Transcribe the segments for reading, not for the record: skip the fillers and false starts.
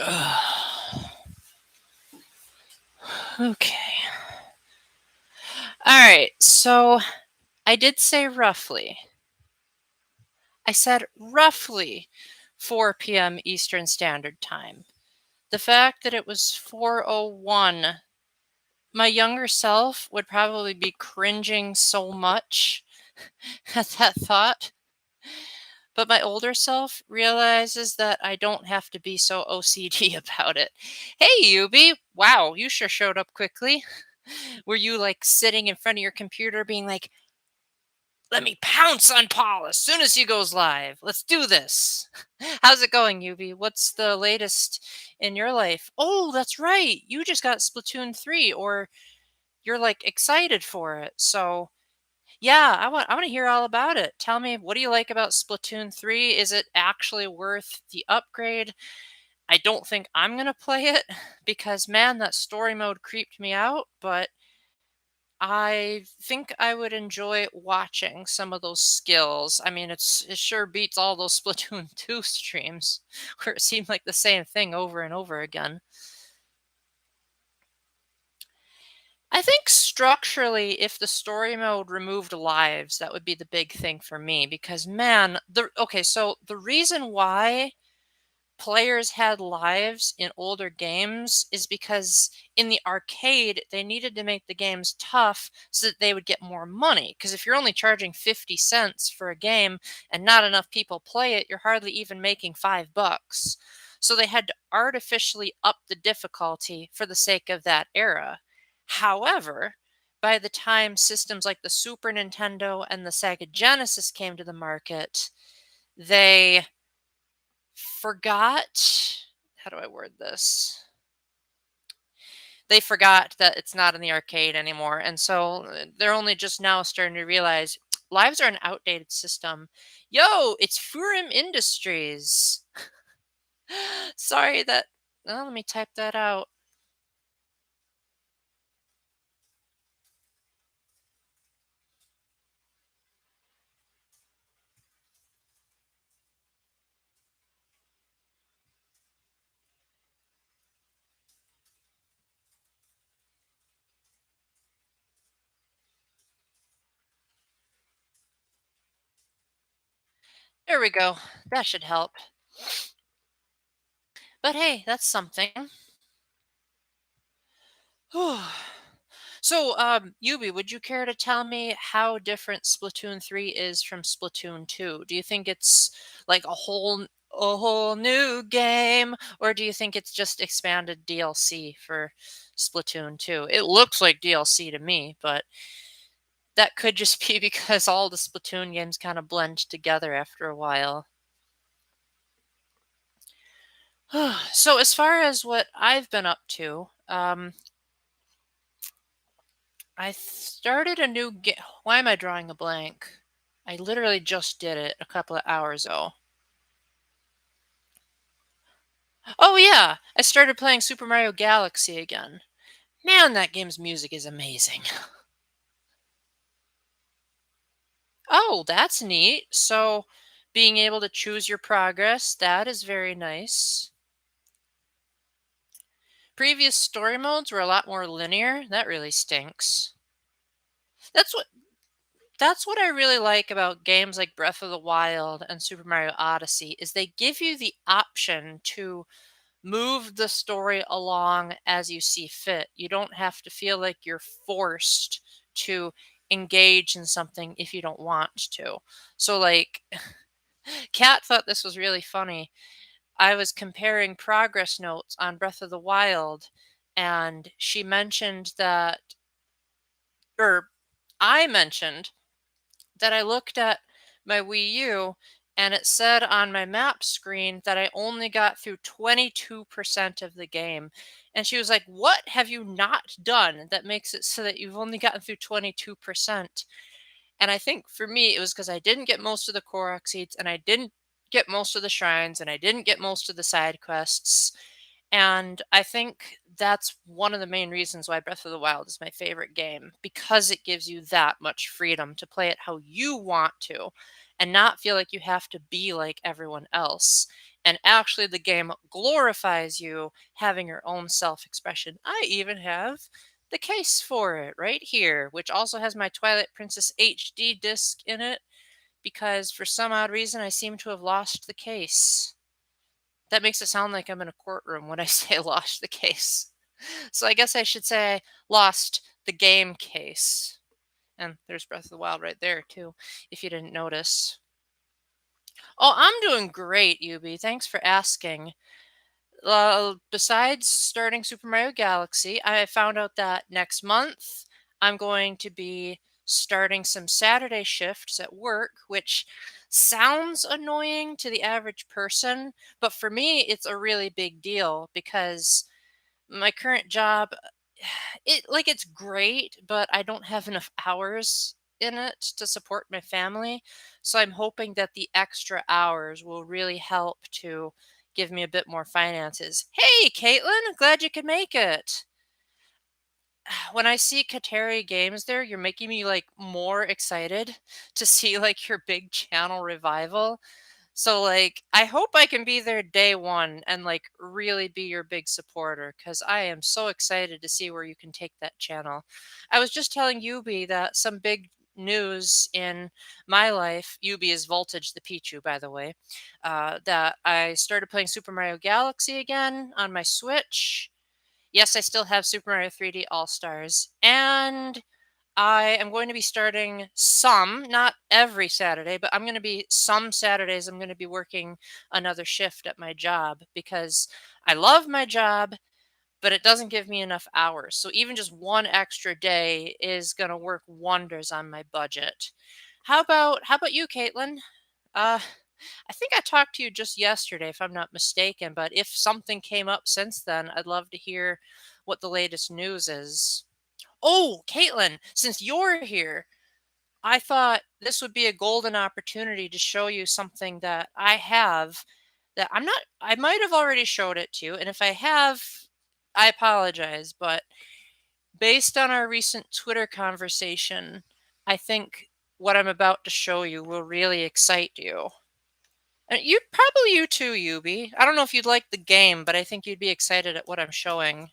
Ugh. Okay. All right. So I did say roughly. I said roughly 4 p.m. Eastern Standard Time. The fact that it was 4:01, my younger self would probably be cringing so much at that thought. But my older self realizes that I don't have to be so OCD about it. Hey, Yubi. Wow, you sure showed up quickly. Were you like sitting in front of your computer being like, let me pounce on Paul as soon as he goes live. Let's do this. How's it going, Yubi? What's the latest in your life? Oh, that's right. You just got Splatoon 3 or you're like excited for it. So, yeah, I want to hear all about it. Tell me, what do you like about Splatoon 3? Is it actually worth the upgrade? I don't think I'm going to play it because man, that story mode creeped me out, but I think I would enjoy watching some of those skills. I mean, it sure beats all those Splatoon 2 streams where it seemed like the same thing over and over again. I think structurally, if the story mode removed lives, that would be the big thing for me because man, so the reason why players had lives in older games is because in the arcade they needed to make the games tough so that they would get more money, because if you're only charging 50 cents for a game and not enough people play it, you're hardly even making $5. So they had to artificially up the difficulty for the sake of that era. However, by the time systems like the Super Nintendo and the Sega Genesis came to the market, they forgot, how do I word this? They forgot that it's not in the arcade anymore. And so they're only just now starting to realize lives are an outdated system. Yo, it's Furim Industries. Sorry that. Oh, let me type that out. There we go. That should help. But hey, that's something. So, Yubi, would you care to tell me how different Splatoon 3 is from Splatoon 2? Do you think it's like a whole new game, or do you think it's just expanded DLC for Splatoon 2? It looks like DLC to me, but that could just be because all the Splatoon games kind of blend together after a while. So, as far as what I've been up to, I started a new game. Why am I drawing a blank? I literally just did it a couple of hours ago. Oh yeah, I started playing Super Mario Galaxy again. Man, that game's music is amazing. Oh, that's neat. So, being able to choose your progress, that is very nice. Previous story modes were a lot more linear. That really stinks. That's what that's what I really like about games like Breath of the Wild and Super Mario Odyssey is they give you the option to move the story along as you see fit. You don't have to feel like you're forced to engage in something if you don't want to. So, like, Kat thought this was really funny. I was comparing progress notes on Breath of the Wild, and she mentioned that, or I mentioned that I looked at my Wii U and it said on my map screen that I only got through 22% of the game. And she was like, what have you not done that makes it so that you've only gotten through 22%? And I think for me, it was because I didn't get most of the Korok seeds and I didn't get most of the shrines and I didn't get most of the side quests. And I think that's one of the main reasons why Breath of the Wild is my favorite game, because it gives you that much freedom to play it how you want to and not feel like you have to be like everyone else. And actually, the game glorifies you having your own self expression. I even have the case for it right here, which also has my Twilight Princess HD disc in it because for some odd reason I seem to have lost the case. That makes it sound like I'm in a courtroom when I say lost the case. So I guess I should say I lost the game case. And there's Breath of the Wild right there, too, if you didn't notice. Oh, I'm doing great, Yubi. Thanks for asking. Besides starting Super Mario Galaxy, I found out that next month I'm going to be starting some Saturday shifts at work, which sounds annoying to the average person, but for me, it's a really big deal because my current job, it's great, but I don't have enough hours in it to support my family. So I'm hoping that the extra hours will really help to give me a bit more finances. Hey, Caitlin, glad you could make it. When I see Kateri Games there, you're making me like more excited to see like your big channel revival. So like I hope I can be there day one and like really be your big supporter because I am so excited to see where you can take that channel. I was just telling Yubi that some big news in my life, Yubi is Voltage the Pichu, by the way, that I started playing Super Mario Galaxy again on my Switch. Yes, I still have Super Mario 3D All Stars. And I am going to be starting some, not every Saturday, but I'm going to be some Saturdays, I'm going to be working another shift at my job because I love my job, but it doesn't give me enough hours. So even just one extra day is going to work wonders on my budget. How about you, Caitlin? Uh, I think I talked to you just yesterday, if I'm not mistaken, but if something came up since then, I'd love to hear what the latest news is. Oh, Caitlin, since you're here, I thought this would be a golden opportunity to show you something that I have that I might have already showed it to you. And if I have, I apologize. But based on our recent Twitter conversation, I think what I'm about to show you will really excite you. And you too, Yubi. I don't know if you'd like the game, but I think you'd be excited at what I'm showing.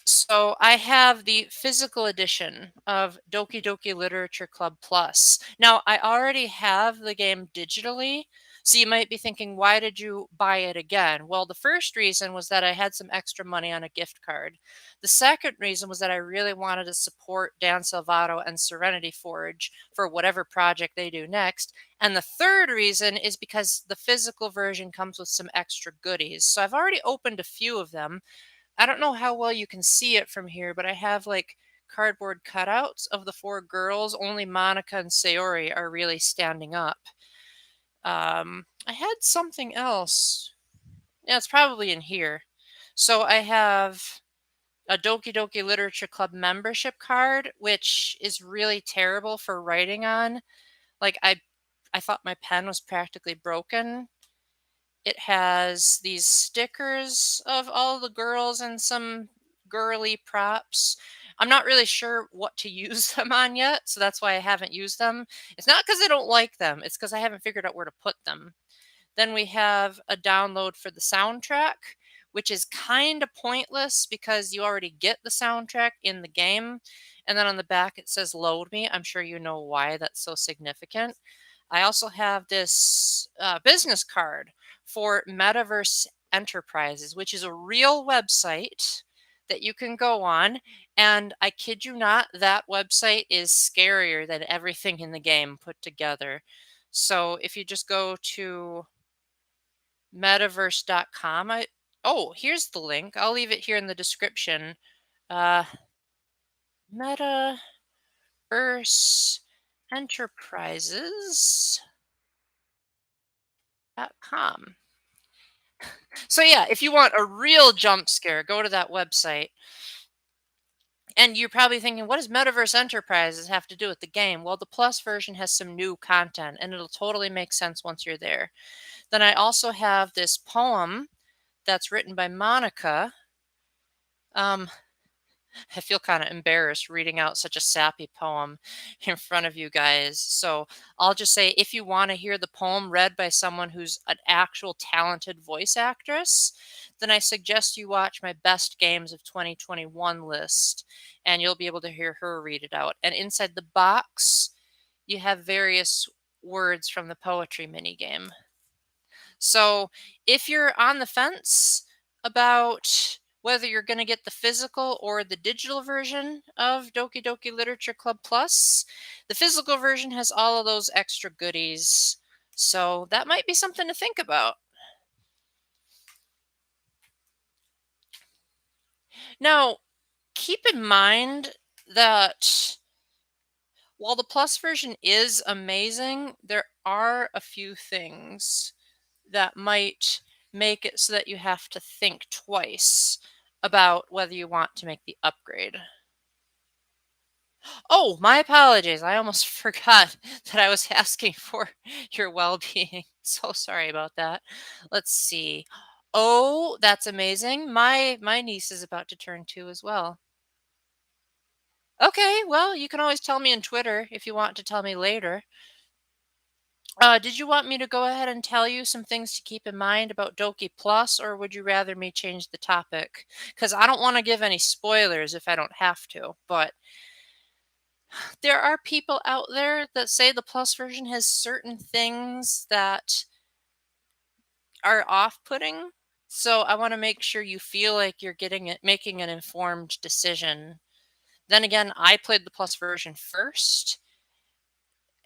So I have the physical edition of Doki Doki Literature Club Plus. Now, I already have the game digitally, so you might be thinking, why did you buy it again? Well, the first reason was that I had some extra money on a gift card. The second reason was that I really wanted to support Dan Salvato and Serenity Forge for whatever project they do next. And the third reason is because the physical version comes with some extra goodies. So I've already opened a few of them. I don't know how well you can see it from here, but I have like cardboard cutouts of the four girls. Only Monica and Sayori are really standing up. I had something else. Yeah, it's probably in here. So I have a Doki Doki Literature Club membership card, which is really terrible for writing on. Like I thought my pen was practically broken. It has these stickers of all the girls and some girly props. I'm not really sure what to use them on yet, so that's why I haven't used them. It's not because I don't like them, it's because I haven't figured out where to put them. Then we have a download for the soundtrack, which is kind of pointless because you already get the soundtrack in the game. And then on the back it says load me. I'm sure you know why that's so significant. I also have this business card for Metaverse Enterprises, which is a real website that you can go on. And I kid you not, that website is scarier than everything in the game put together. So if you just go to metaverse.com, here's the link. I'll leave it here in the description. Uh, Metaverse Enterprises.com. So yeah, if you want a real jump scare, go to that website. And you're probably thinking, what does Metaverse Enterprises have to do with the game? Well, the Plus version has some new content, and it'll totally make sense once you're there. Then I also have this poem that's written by Monica. Um, I feel kind of embarrassed reading out such a sappy poem in front of you guys. So I'll just say if you want to hear the poem read by someone who's an actual talented voice actress, then I suggest you watch my Best Games of 2021 list and you'll be able to hear her read it out. And inside the box, you have various words from the poetry minigame. So if you're on the fence about whether you're going to get the physical or the digital version of Doki Doki Literature Club Plus, the physical version has all of those extra goodies. So that might be something to think about. Now, keep in mind that while the Plus version is amazing, there are a few things that might make it so that you have to think twice about whether you want to make the upgrade. Oh, my apologies. I almost forgot that I was asking for your well-being. So sorry about that. Let's see. Oh, that's amazing. My niece is about to turn 2 as well. Okay, well, you can always tell me on Twitter if you want to tell me later. Did you want me to go ahead and tell you some things to keep in mind about Doki Plus, or would you rather me change the topic? Because I don't want to give any spoilers if I don't have to, but there are people out there that say the Plus version has certain things that are off-putting. So I want to make sure you feel like you're getting it, making an informed decision. Then again, I played the Plus version first,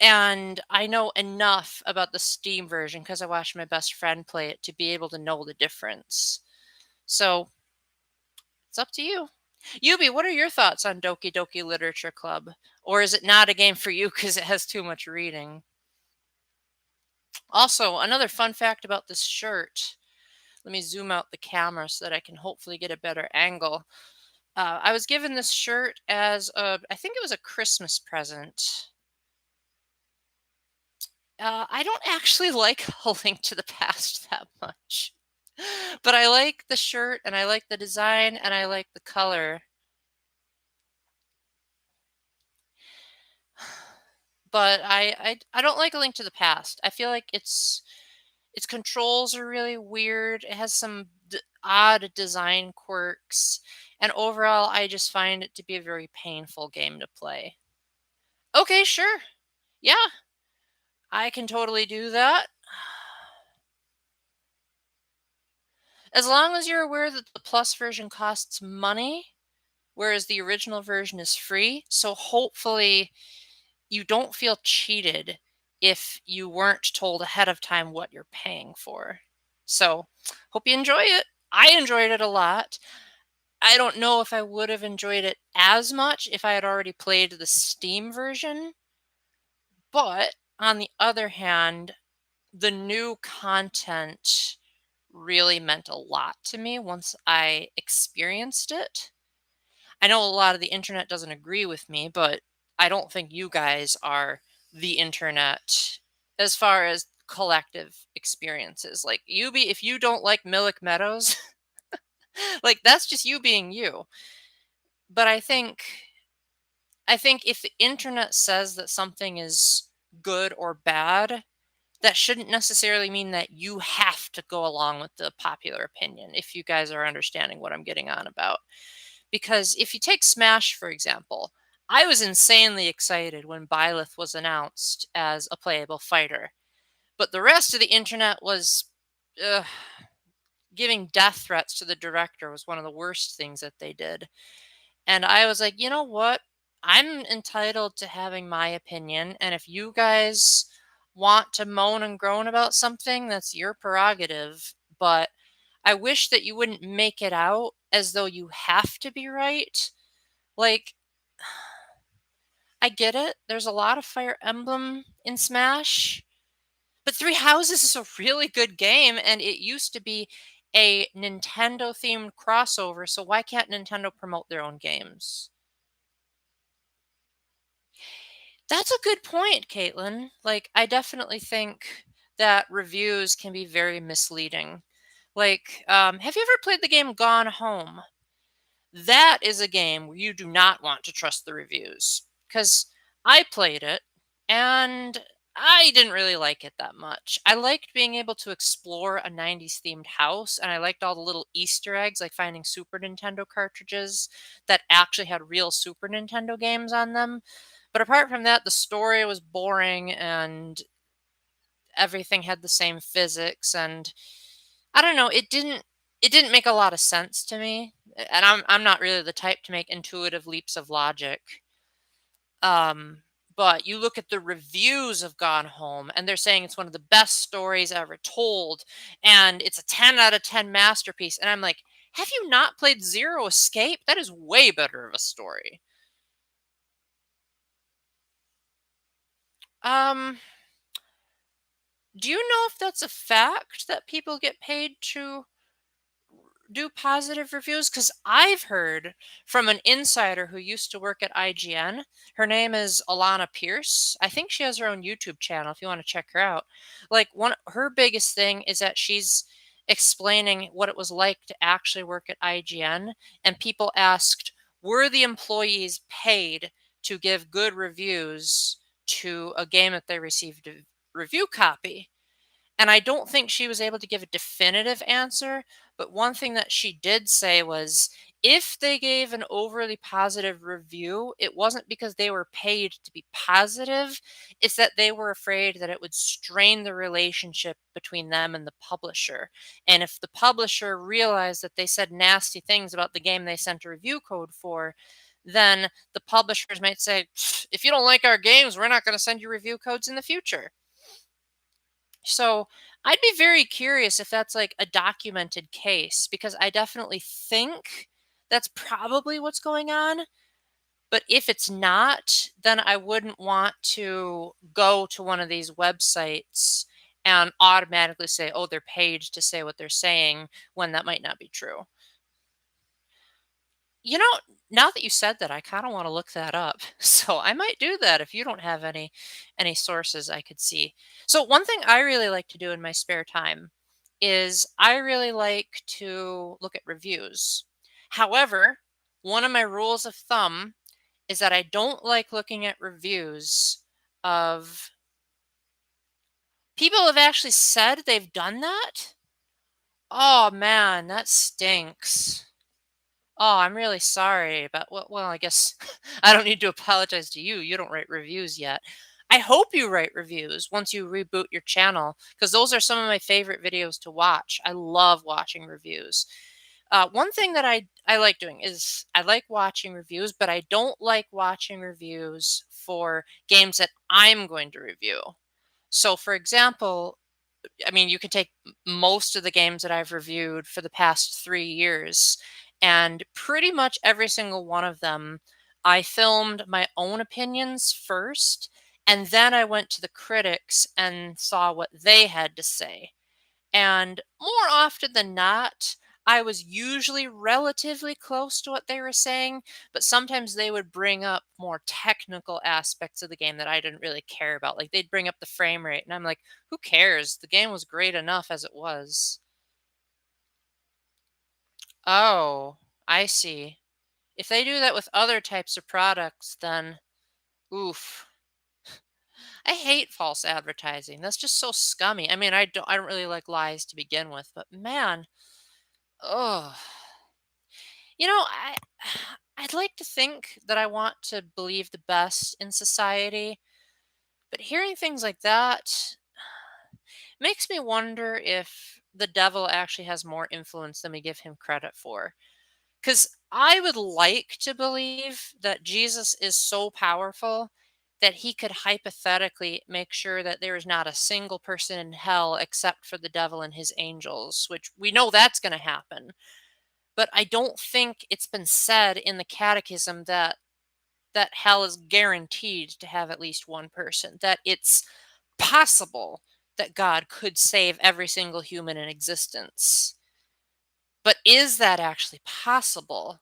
and I know enough about the Steam version because I watched my best friend play it to be able to know the difference. So it's up to you. Yubi, what are your thoughts on Doki Doki Literature Club? Or is it not a game for you because it has too much reading? Also, another fun fact about this shirt. Let me zoom out the camera so that I can hopefully get a better angle. I was given this shirt as I think it was a Christmas present. I don't actually like A Link to the Past that much. But I like the shirt and I like the design and I like the color. But I don't like A Link to the Past. I feel like its controls are really weird. It has some odd design quirks, and overall I just find it to be a very painful game to play. Okay, sure. Yeah, I can totally do that. As long as you're aware that the Plus version costs money, whereas the original version is free. So hopefully you don't feel cheated if you weren't told ahead of time what you're paying for. So hope you enjoy it. I enjoyed it a lot. I don't know if I would have enjoyed it as much if I had already played the Steam version. But on the other hand, the new content really meant a lot to me once I experienced it. I know a lot of the internet doesn't agree with me, but I don't think you guys are the internet as far as collective experiences. Like you be if you don't like Millick Meadows, like that's just you being you. But I think if the internet says that something is good or bad, that shouldn't necessarily mean that you have to go along with the popular opinion, if you guys are understanding what I'm getting on about. Because if you take Smash, for example, I was insanely excited when Byleth was announced as a playable fighter. But the rest of the internet was ugh, giving death threats to the director was one of the worst things that they did. And I was like, you know what? I'm entitled to having my opinion. And if you guys want to moan and groan about something, that's your prerogative. But I wish that you wouldn't make it out as though you have to be right. Like, I get it. There's a lot of Fire Emblem in Smash, but Three Houses is a really good game, and it used to be a Nintendo themed crossover, so why can't Nintendo promote their own games? That's a good point, Caitlin. Like, I definitely think that reviews can be very misleading. Like, have you ever played the game Gone Home? That is a game where you do not want to trust the reviews, because I played it and I didn't really like it that much. I liked being able to explore a 90s themed house, and I liked all the little Easter eggs, like finding Super Nintendo cartridges that actually had real Super Nintendo games on them. But apart from that, the story was boring and everything had the same physics, and I don't know, it didn't make a lot of sense to me. And I'm not really the type to make intuitive leaps of logic. Um, but you look at the reviews of Gone Home, and they're saying it's one of the best stories ever told, and it's a 10 out of 10 masterpiece. And I'm like, have you not played Zero Escape? That is way better of a story. Um, do you know if that's a fact that people get paid to do positive reviews? Because I've heard from an insider who used to work at IGN. Her name is Alana Pierce. I think she has her own YouTube channel if you want to check her out. Like, one her biggest thing is that she's explaining what it was like to actually work at IGN, and people asked, were the employees paid to give good reviews to a game that they received a review copy? And I don't think she was able to give a definitive answer, but one thing that she did say was if they gave an overly positive review, it wasn't because they were paid to be positive, it's that they were afraid that it would strain the relationship between them and the publisher. And if the publisher realized that they said nasty things about the game they sent a review code for, then the publishers might say, if you don't like our games, we're not going to send you review codes in the future. So I'd be very curious if that's like a documented case, because I definitely think that's probably what's going on. But if it's not, then I wouldn't want to go to one of these websites and automatically say, oh, they're paid to say what they're saying when that might not be true. You know, now that you said that, I kind of want to look that up. So I might do that if you don't have any sources I could see. So one thing I really like to do in my spare time is I really like to look at reviews. However, one of my rules of thumb is that I don't like looking at reviews of people who have actually said they've done that. Oh man, that stinks. Oh, I'm really sorry about well, I guess I don't need to apologize to you. You don't write reviews yet. I hope you write reviews once you reboot your channel, because those are some of my favorite videos to watch. I love watching reviews. One thing that I like doing is I like watching reviews, but I don't like watching reviews for games that I'm going to review. So, for example, I mean, you can take most of the games that I've reviewed for the past 3 years, and pretty much every single one of them, I filmed my own opinions first, and then I went to the critics and saw what they had to say. And more often than not, I was usually relatively close to what they were saying, but sometimes they would bring up more technical aspects of the game that I didn't really care about. Like they'd bring up the frame rate, and I'm like, who cares? The game was great enough as it was. Oh, I see. If they do that with other types of products, then oof. I hate false advertising. That's just so scummy. I mean, I don't really like lies to begin with, but man, oh. I'd like to think that I want to believe the best in society, but hearing things like that makes me wonder if the devil actually has more influence than we give him credit for. Because I would like to believe that Jesus is so powerful that he could hypothetically make sure that there is not a single person in hell except for the devil and his angels, which we know that's going to happen. But I don't think it's been said in the catechism that hell is guaranteed to have at least one person, that it's possible that God could save every single human in existence. But is that actually possible?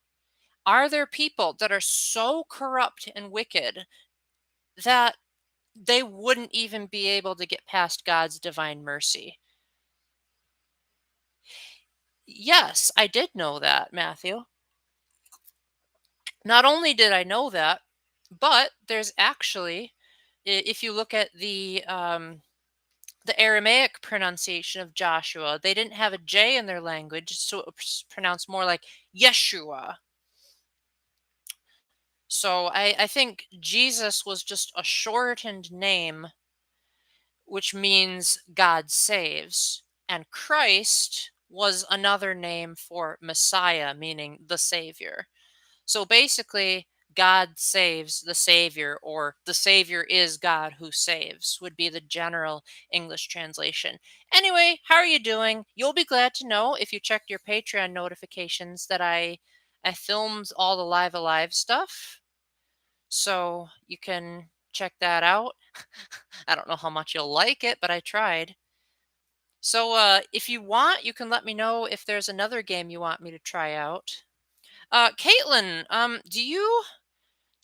Are there people that are so corrupt and wicked that they wouldn't even be able to get past God's divine mercy? Yes, I did know that, Matthew. Not only did I know that, but there's actually, if you look at the Aramaic pronunciation of Joshua, they didn't have a J in their language, so it was pronounced more like Yeshua. So I think Jesus was just a shortened name, which means God saves. And Christ was another name for Messiah, meaning the Savior. So basically, God saves the Savior, or the Savior is God who saves, would be the general English translation. Anyway, how are you doing? You'll be glad to know if you checked your Patreon notifications that I filmed all the Live Alive stuff. So you can check that out. I don't know how much you'll like it, but I tried. So if you want, you can let me know if there's another game you want me to try out. Caitlin, do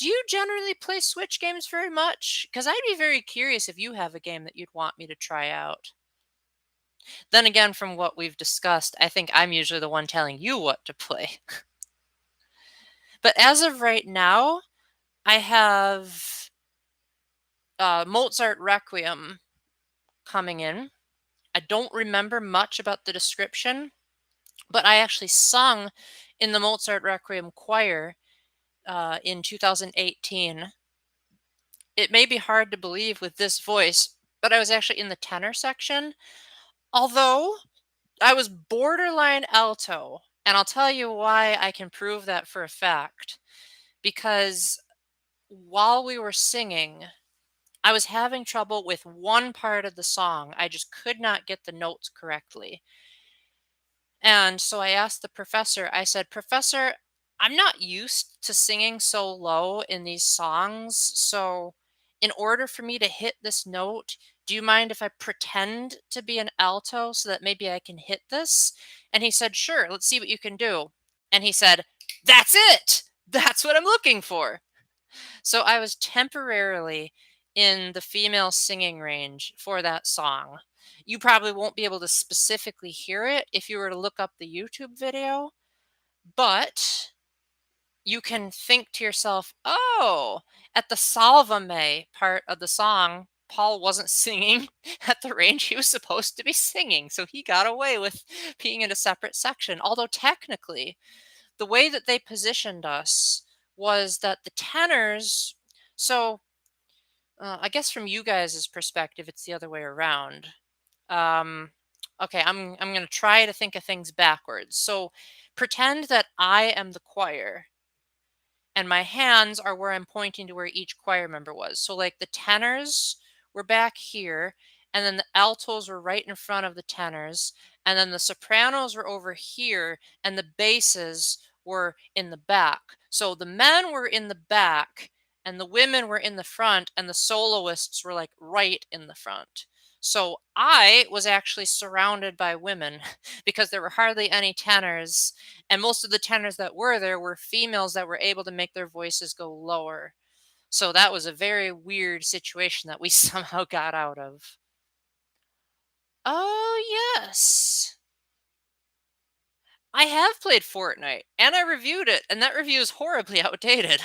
you generally play Switch games very much? Because I'd be very curious if you have a game that you'd want me to try out. Then again, from what we've discussed, I think I'm usually the one telling you what to play. But as of right now, I have Mozart Requiem coming in. I don't remember much about the description, but I actually sung in the Mozart Requiem choir in 2018. It may be hard to believe with this voice, but I was actually in the tenor section. Although I was borderline alto, and I'll tell you why I can prove that for a fact. Because while we were singing, I was having trouble with one part of the song. I just could not get the notes correctly. And so I asked the professor, I said, Professor, I'm not used to singing so low in these songs. So, in order for me to hit this note, do you mind if I pretend to be an alto so that maybe I can hit this? And he said, Sure, let's see what you can do. And he said, That's it. That's what I'm looking for. So I was temporarily in the female singing range for that song. You probably won't be able to specifically hear it if you were to look up the YouTube video, but you can think to yourself, oh, at the Salva Me part of the song, Paul wasn't singing at the range he was supposed to be singing, so he got away with being in a separate section. Although technically, the way that they positioned us was that the tenors, so I guess from you guys' perspective, it's the other way around. Um, okay, I'm gonna try to think of things backwards. So pretend that I am the choir and my hands are where I'm pointing to where each choir member was. So like the tenors were back here, and then the altos were right in front of the tenors, and then the sopranos were over here, and the basses were in the back. So the men were in the back, and the women were in the front, and the soloists were like right in the front. So I was actually surrounded by women because there were hardly any tenors, and most of the tenors that were there were females that were able to make their voices go lower. So that was a very weird situation that we somehow got out of. Oh, yes. I have played Fortnite and I reviewed it, and that review is horribly outdated.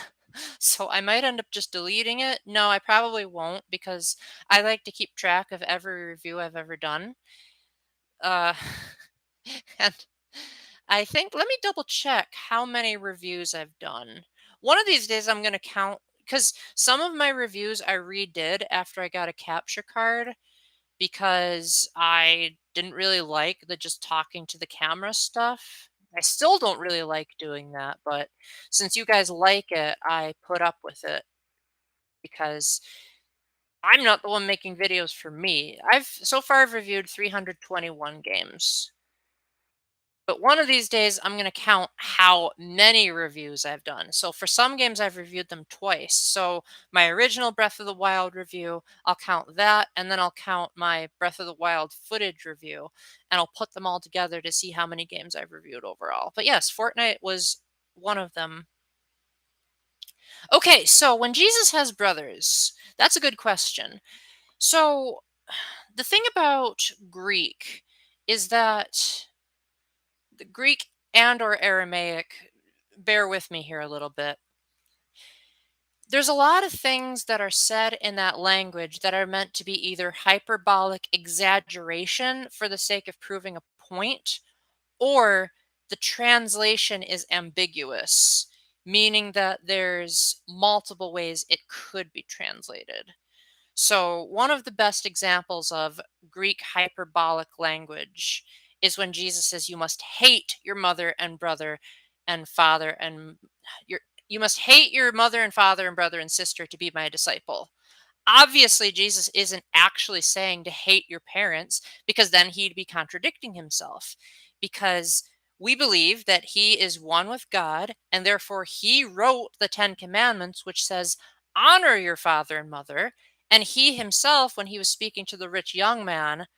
So I might end up just deleting it. No, I probably won't because I like to keep track of every review I've ever done. Uh, and I think, let me double check how many reviews I've done. One of these days I'm going to count because some of my reviews I redid after I got a capture card because I didn't really like the just talking to the camera stuff. I still don't really like doing that, but since you guys like it, I put up with it because I'm not the one making videos for me. I've reviewed 321 games. But one of these days, I'm going to count how many reviews I've done. So for some games, I've reviewed them twice. So my original Breath of the Wild review, I'll count that, and then I'll count my Breath of the Wild footage review, and I'll put them all together to see how many games I've reviewed overall. But yes, Fortnite was one of them. Okay, so when Jesus has brothers, that's a good question. So the thing about Greek is that the Greek and or Aramaic, bear with me here a little bit. There's a lot of things that are said in that language that are meant to be either hyperbolic exaggeration for the sake of proving a point, or the translation is ambiguous, meaning that there's multiple ways it could be translated. So, one of the best examples of Greek hyperbolic language is when Jesus says, "You must hate your mother and brother and father, and your you must hate your mother and father and brother and sister to be my disciple." Obviously, Jesus isn't actually saying to hate your parents, because then he'd be contradicting himself. Because we believe that he is one with God, and therefore he wrote the Ten Commandments, which says, "Honor your father and mother." And he himself, when he was speaking to the rich young man,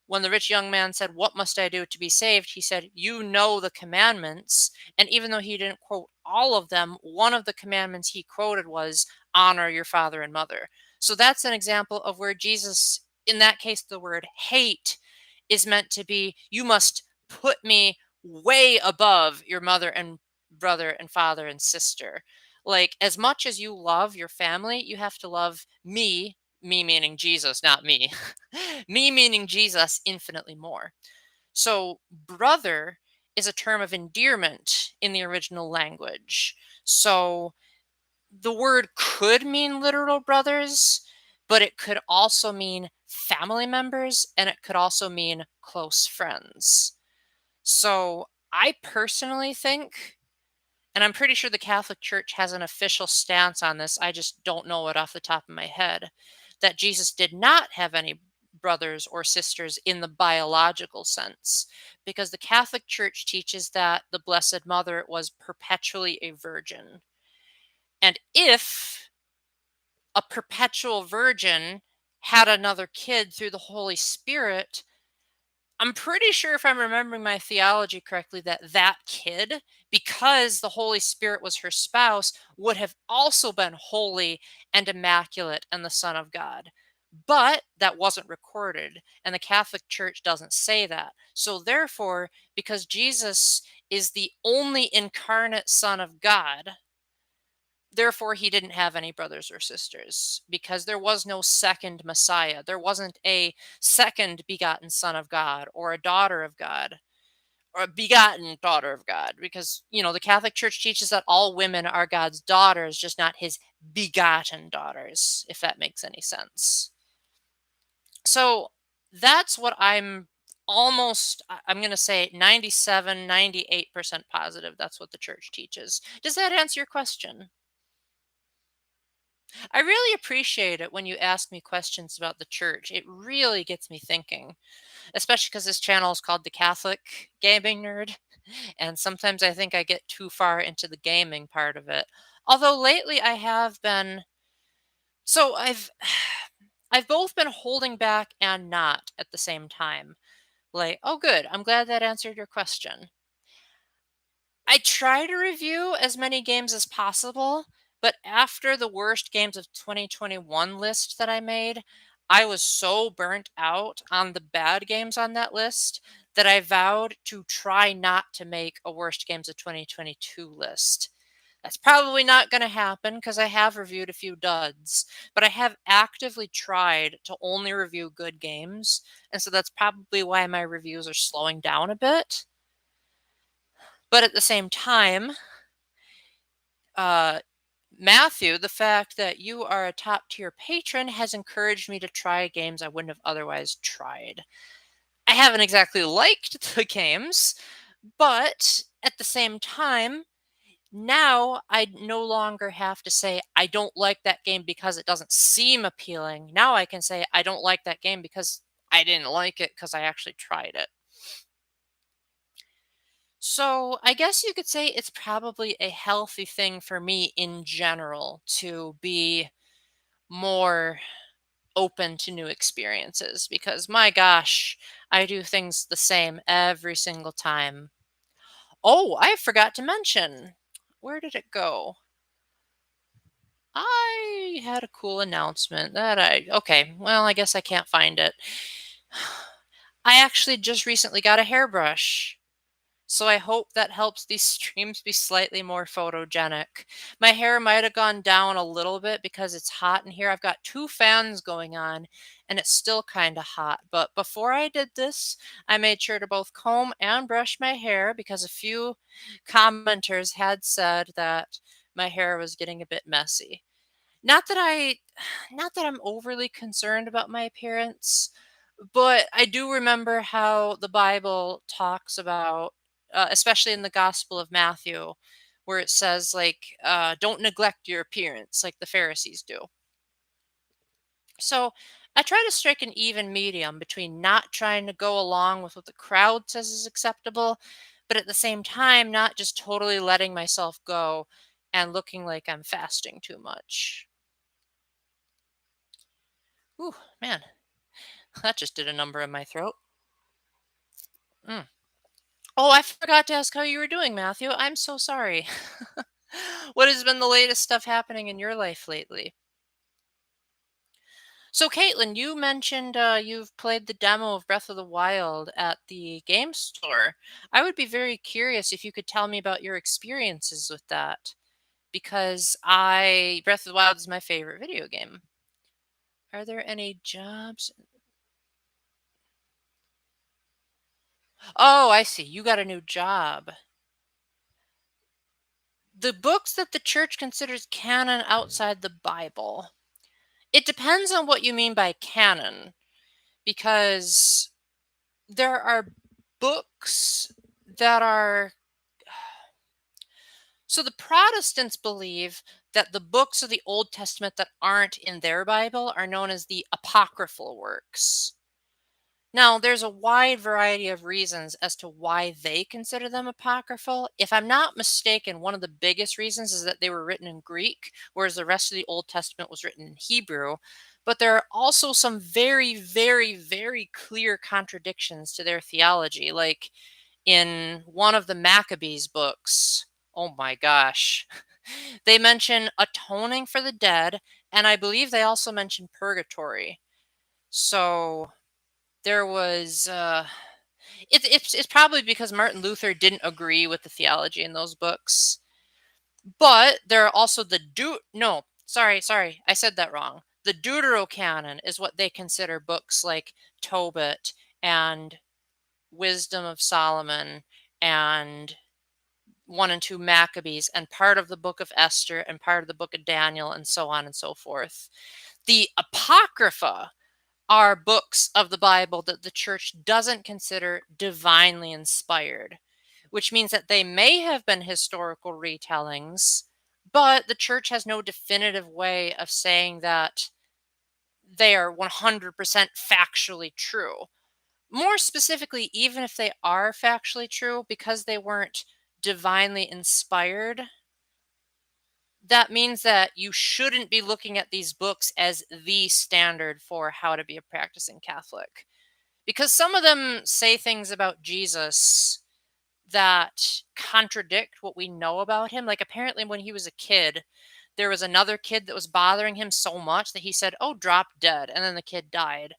when the rich young man said, "What must I do to be saved?" He said, "You know the commandments." And even though he didn't quote all of them, one of the commandments he quoted was, "Honor your father and mother." So that's an example of where Jesus, in that case, the word hate is meant to be, "You must put me way above your mother and brother and father and sister." Like, as much as you love your family, you have to love me meaning Jesus, not me, me meaning Jesus, infinitely more. So, brother is a term of endearment in the original language. So, the word could mean literal brothers, but it could also mean family members, and it could also mean close friends. So, I personally think, and I'm pretty sure the Catholic Church has an official stance on this, I just don't know it off the top of my head, that Jesus did not have any brothers or sisters in the biological sense, because the Catholic Church teaches that the Blessed Mother was perpetually a virgin. And if a perpetual virgin had another kid through the Holy Spirit, I'm pretty sure, if I'm remembering my theology correctly, that that kid, because the Holy Spirit was her spouse, would have also been holy and immaculate and the Son of God. But that wasn't recorded, and the Catholic Church doesn't say that. So, therefore, because Jesus is the only incarnate Son of God, therefore he didn't have any brothers or sisters, because there was no second Messiah. There wasn't a second begotten Son of God or a daughter of God or a begotten daughter of God, because, the Catholic Church teaches that all women are God's daughters, just not his begotten daughters, if that makes any sense. So that's what I'm going to say 97, 98% positive that's what the church teaches. Does that answer your question? I really appreciate it when you ask me questions about the church. It really gets me thinking, especially because this channel is called The Catholic Gaming Nerd. And sometimes I think I get too far into the gaming part of it. Although lately I have been, so I've both been holding back and not at the same time. Like, oh, good. I'm glad that answered your question. I try to review as many games as possible, but after the worst games of 2021 list that I made, I was so burnt out on the bad games on that list that I vowed to try not to make a worst games of 2022 list. That's probably not going to happen because I have reviewed a few duds, but I have actively tried to only review good games, and so that's probably why my reviews are slowing down a bit. But at the same time, uh, Matthew, the fact that you are a top tier patron has encouraged me to try games I wouldn't have otherwise tried. I haven't exactly liked the games, but at the same time, now I no longer have to say I don't like that game because it doesn't seem appealing. Now I can say I don't like that game because I didn't like it because I actually tried it. So I guess you could say it's probably a healthy thing for me in general to be more open to new experiences, because my gosh, I do things the same every single time. Oh, I forgot to mention. Where did it go? I had a cool announcement that okay, well, I guess I can't find it. I actually just recently got a hairbrush. So I hope that helps these streams be slightly more photogenic. My hair might have gone down a little bit because it's hot in here. I've got two fans going on and it's still kind of hot. But before I did this, I made sure to both comb and brush my hair because a few commenters had said that my hair was getting a bit messy. Not that I not that I'm overly concerned about my appearance, but I do remember how the Bible talks about, especially in the Gospel of Matthew, where it says, like, don't neglect your appearance like the Pharisees do. So I try to strike an even medium between not trying to go along with what the crowd says is acceptable, but at the same time, not just totally letting myself go and looking like I'm fasting too much. Ooh, man, that just did a number in my throat. Mm. Oh, I forgot to ask how you were doing, Matthew. I'm so sorry. What has been the latest stuff happening in your life lately? So, Caitlin, you mentioned you've played the demo of Breath of the Wild at the game store. I would be very curious if you could tell me about your experiences with that, because Breath of the Wild is my favorite video game. Are there any jobs? Oh, I see. You got a new job. The books that the church considers canon outside the Bible. It depends on what you mean by canon, because there are books that are. So the Protestants believe that the books of the Old Testament that aren't in their Bible are known as the apocryphal works. Now, there's a wide variety of reasons as to why they consider them apocryphal. If I'm not mistaken, one of the biggest reasons is that they were written in Greek, whereas the rest of the Old Testament was written in Hebrew. But there are also some very, very, very clear contradictions to their theology. Like in one of the Maccabees books, oh my gosh, they mention atoning for the dead, and I believe they also mention purgatory. So there was it's probably because Martin Luther didn't agree with the theology in those books. But there are also the no, sorry, I said that wrong. The Deuterocanon is what they consider books like Tobit and Wisdom of Solomon and 1 and 2 Maccabees and part of the book of Esther and part of the book of Daniel and so on and so forth. The Apocrypha are books of the Bible that the church doesn't consider divinely inspired, which means that they may have been historical retellings, but the church has no definitive way of saying that they are 100% factually true. More specifically, even if they are factually true, because they weren't divinely inspired, that means that you shouldn't be looking at these books as the standard for how to be a practicing Catholic. Because some of them say things about Jesus that contradict what we know about him. Like, apparently, when he was a kid, there was another kid that was bothering him so much that he said, "Oh, drop dead." And then the kid died,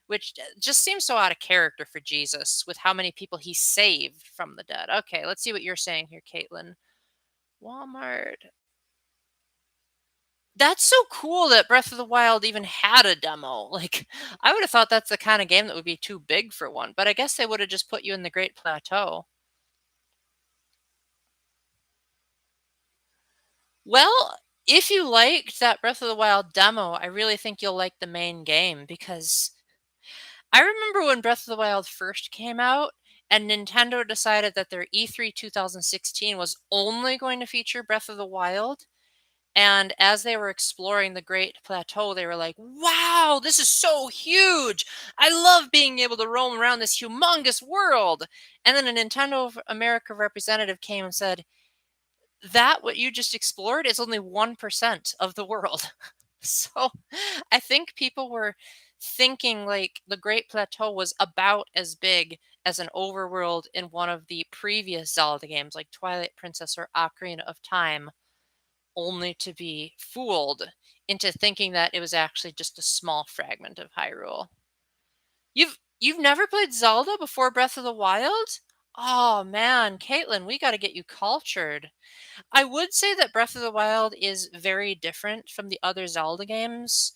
which just seems so out of character for Jesus with how many people he saved from the dead. Okay, let's see what you're saying here, Caitlin. Walmart. That's so cool that Breath of the Wild even had a demo. Like, I would have thought that's the kind of game that would be too big for one, but I guess they would have just put you in the Great Plateau. Well, if you liked that Breath of the Wild demo, I really think you'll like the main game because I remember when Breath of the Wild first came out and Nintendo decided that their E3 2016 was only going to feature Breath of the Wild. And as they were exploring the Great Plateau, they were like, wow, this is so huge. I love being able to roam around this humongous world. And then a Nintendo of America representative came and said, that what you just explored is only 1% of the world. So I think people were thinking like the Great Plateau was about as big as an overworld in one of the previous Zelda games, like Twilight Princess or Ocarina of Time, only to be fooled into thinking that it was actually just a small fragment of Hyrule. You've never played Zelda before Breath of the Wild? Oh man, Caitlin, we got to get you cultured. I would say that Breath of the Wild is very different from the other Zelda games.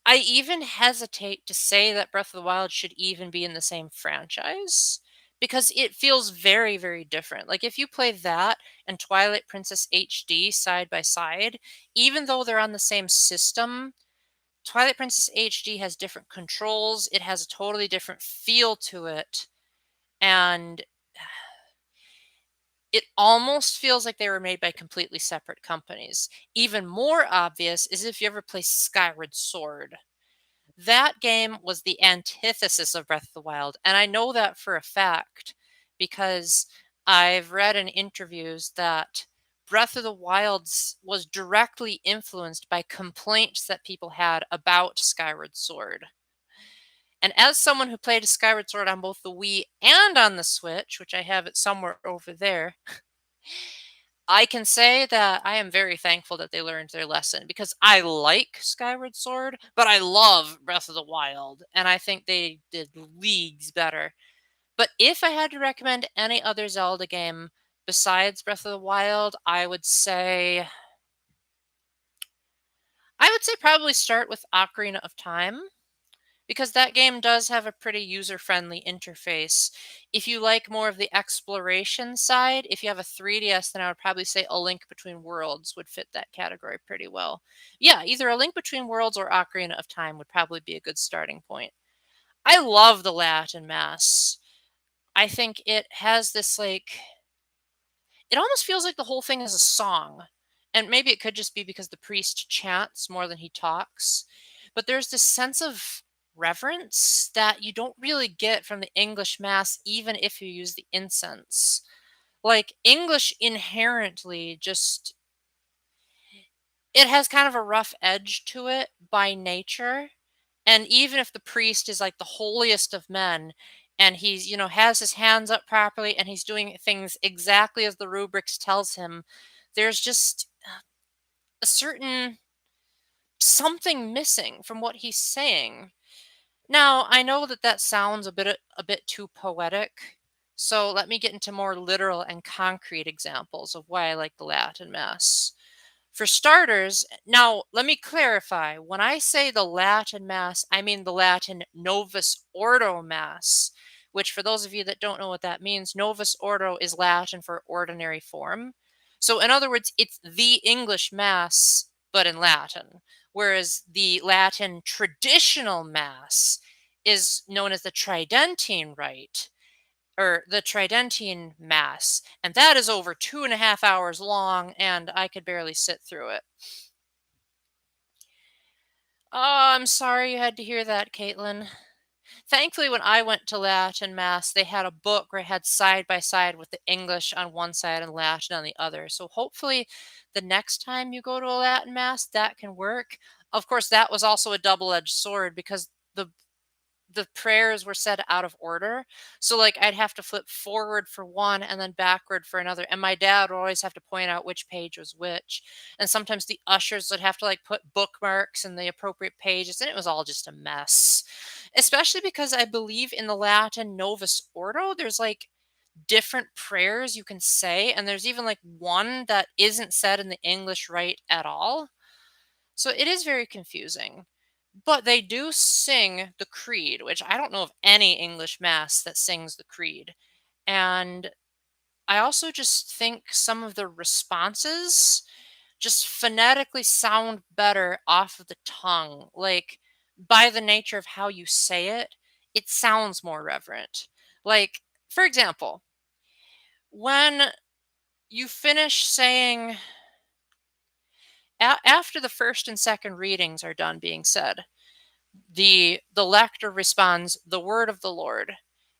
I even hesitate to say that Breath of the Wild should even be in the same franchise because it feels very, very different. Like if you play that and Twilight Princess HD side by side, even though they're on the same system, Twilight Princess HD has different controls, it has a totally different feel to it, and it almost feels like they were made by completely separate companies. Even more obvious is if you ever play Skyward Sword. That game was the antithesis of Breath of the Wild, and I know that for a fact because I've read in interviews that Breath of the Wilds was directly influenced by complaints that people had about Skyward Sword. And as someone who played Skyward Sword on both the Wii and on the Switch, which I have it somewhere over there, I can say that I am very thankful that they learned their lesson because I like Skyward Sword, but I love Breath of the Wild, and I think they did leagues better. But if I had to recommend any other Zelda game besides Breath of the Wild, I would say probably start with Ocarina of Time because that game does have a pretty user-friendly interface. If you like more of the exploration side, if you have a 3DS, then I would probably say A Link Between Worlds would fit that category pretty well. Yeah, either A Link Between Worlds or Ocarina of Time would probably be a good starting point. I love the Latin Mass. I think it has this like it almost feels like the whole thing is a song. And maybe it could just be because the priest chants more than he talks. But there's this sense of reverence that you don't really get from the English Mass, even if you use the incense. Like, English inherently just, it has kind of a rough edge to it by nature. And even if the priest is like the holiest of men and he's, has his hands up properly and he's doing things exactly as the rubrics tells him, there's just a certain something missing from what he's saying. Now, I know that that sounds a bit too poetic. So let me get into more literal and concrete examples of why I like the Latin Mass. For starters, now let me clarify. When I say the Latin Mass, I mean the Latin Novus Ordo Mass, which, for those of you that don't know what that means, Novus Ordo is Latin for ordinary form. So, in other words, it's the English Mass, but in Latin, whereas the Latin traditional Mass is known as the Tridentine Rite or the Tridentine Mass, and that is over 2.5 hours long, and I could barely sit through it. Oh, I'm sorry you had to hear that, Caitlin. Thankfully, when I went to Latin Mass, they had a book where it had side by side with the English on one side and Latin on the other. So hopefully, the next time you go to a Latin Mass, that can work. Of course, that was also a double-edged sword because the prayers were said out of order. So like I'd have to flip forward for one and then backward for another. And my dad would always have to point out which page was which. And sometimes the ushers would have to like put bookmarks in the appropriate pages. And it was all just a mess. Especially because I believe in the Latin Novus Ordo, there's like different prayers you can say. And there's even like one that isn't said in the English rite at all. So it is very confusing. But they do sing the creed, which I don't know of any English mass that sings the creed. And I also just think some of the responses just phonetically sound better off of the tongue. Like, by the nature of how you say it, it sounds more reverent. Like, for example, when you finish saying, after the first and second readings are done being said, the lector responds, "The word of the Lord,"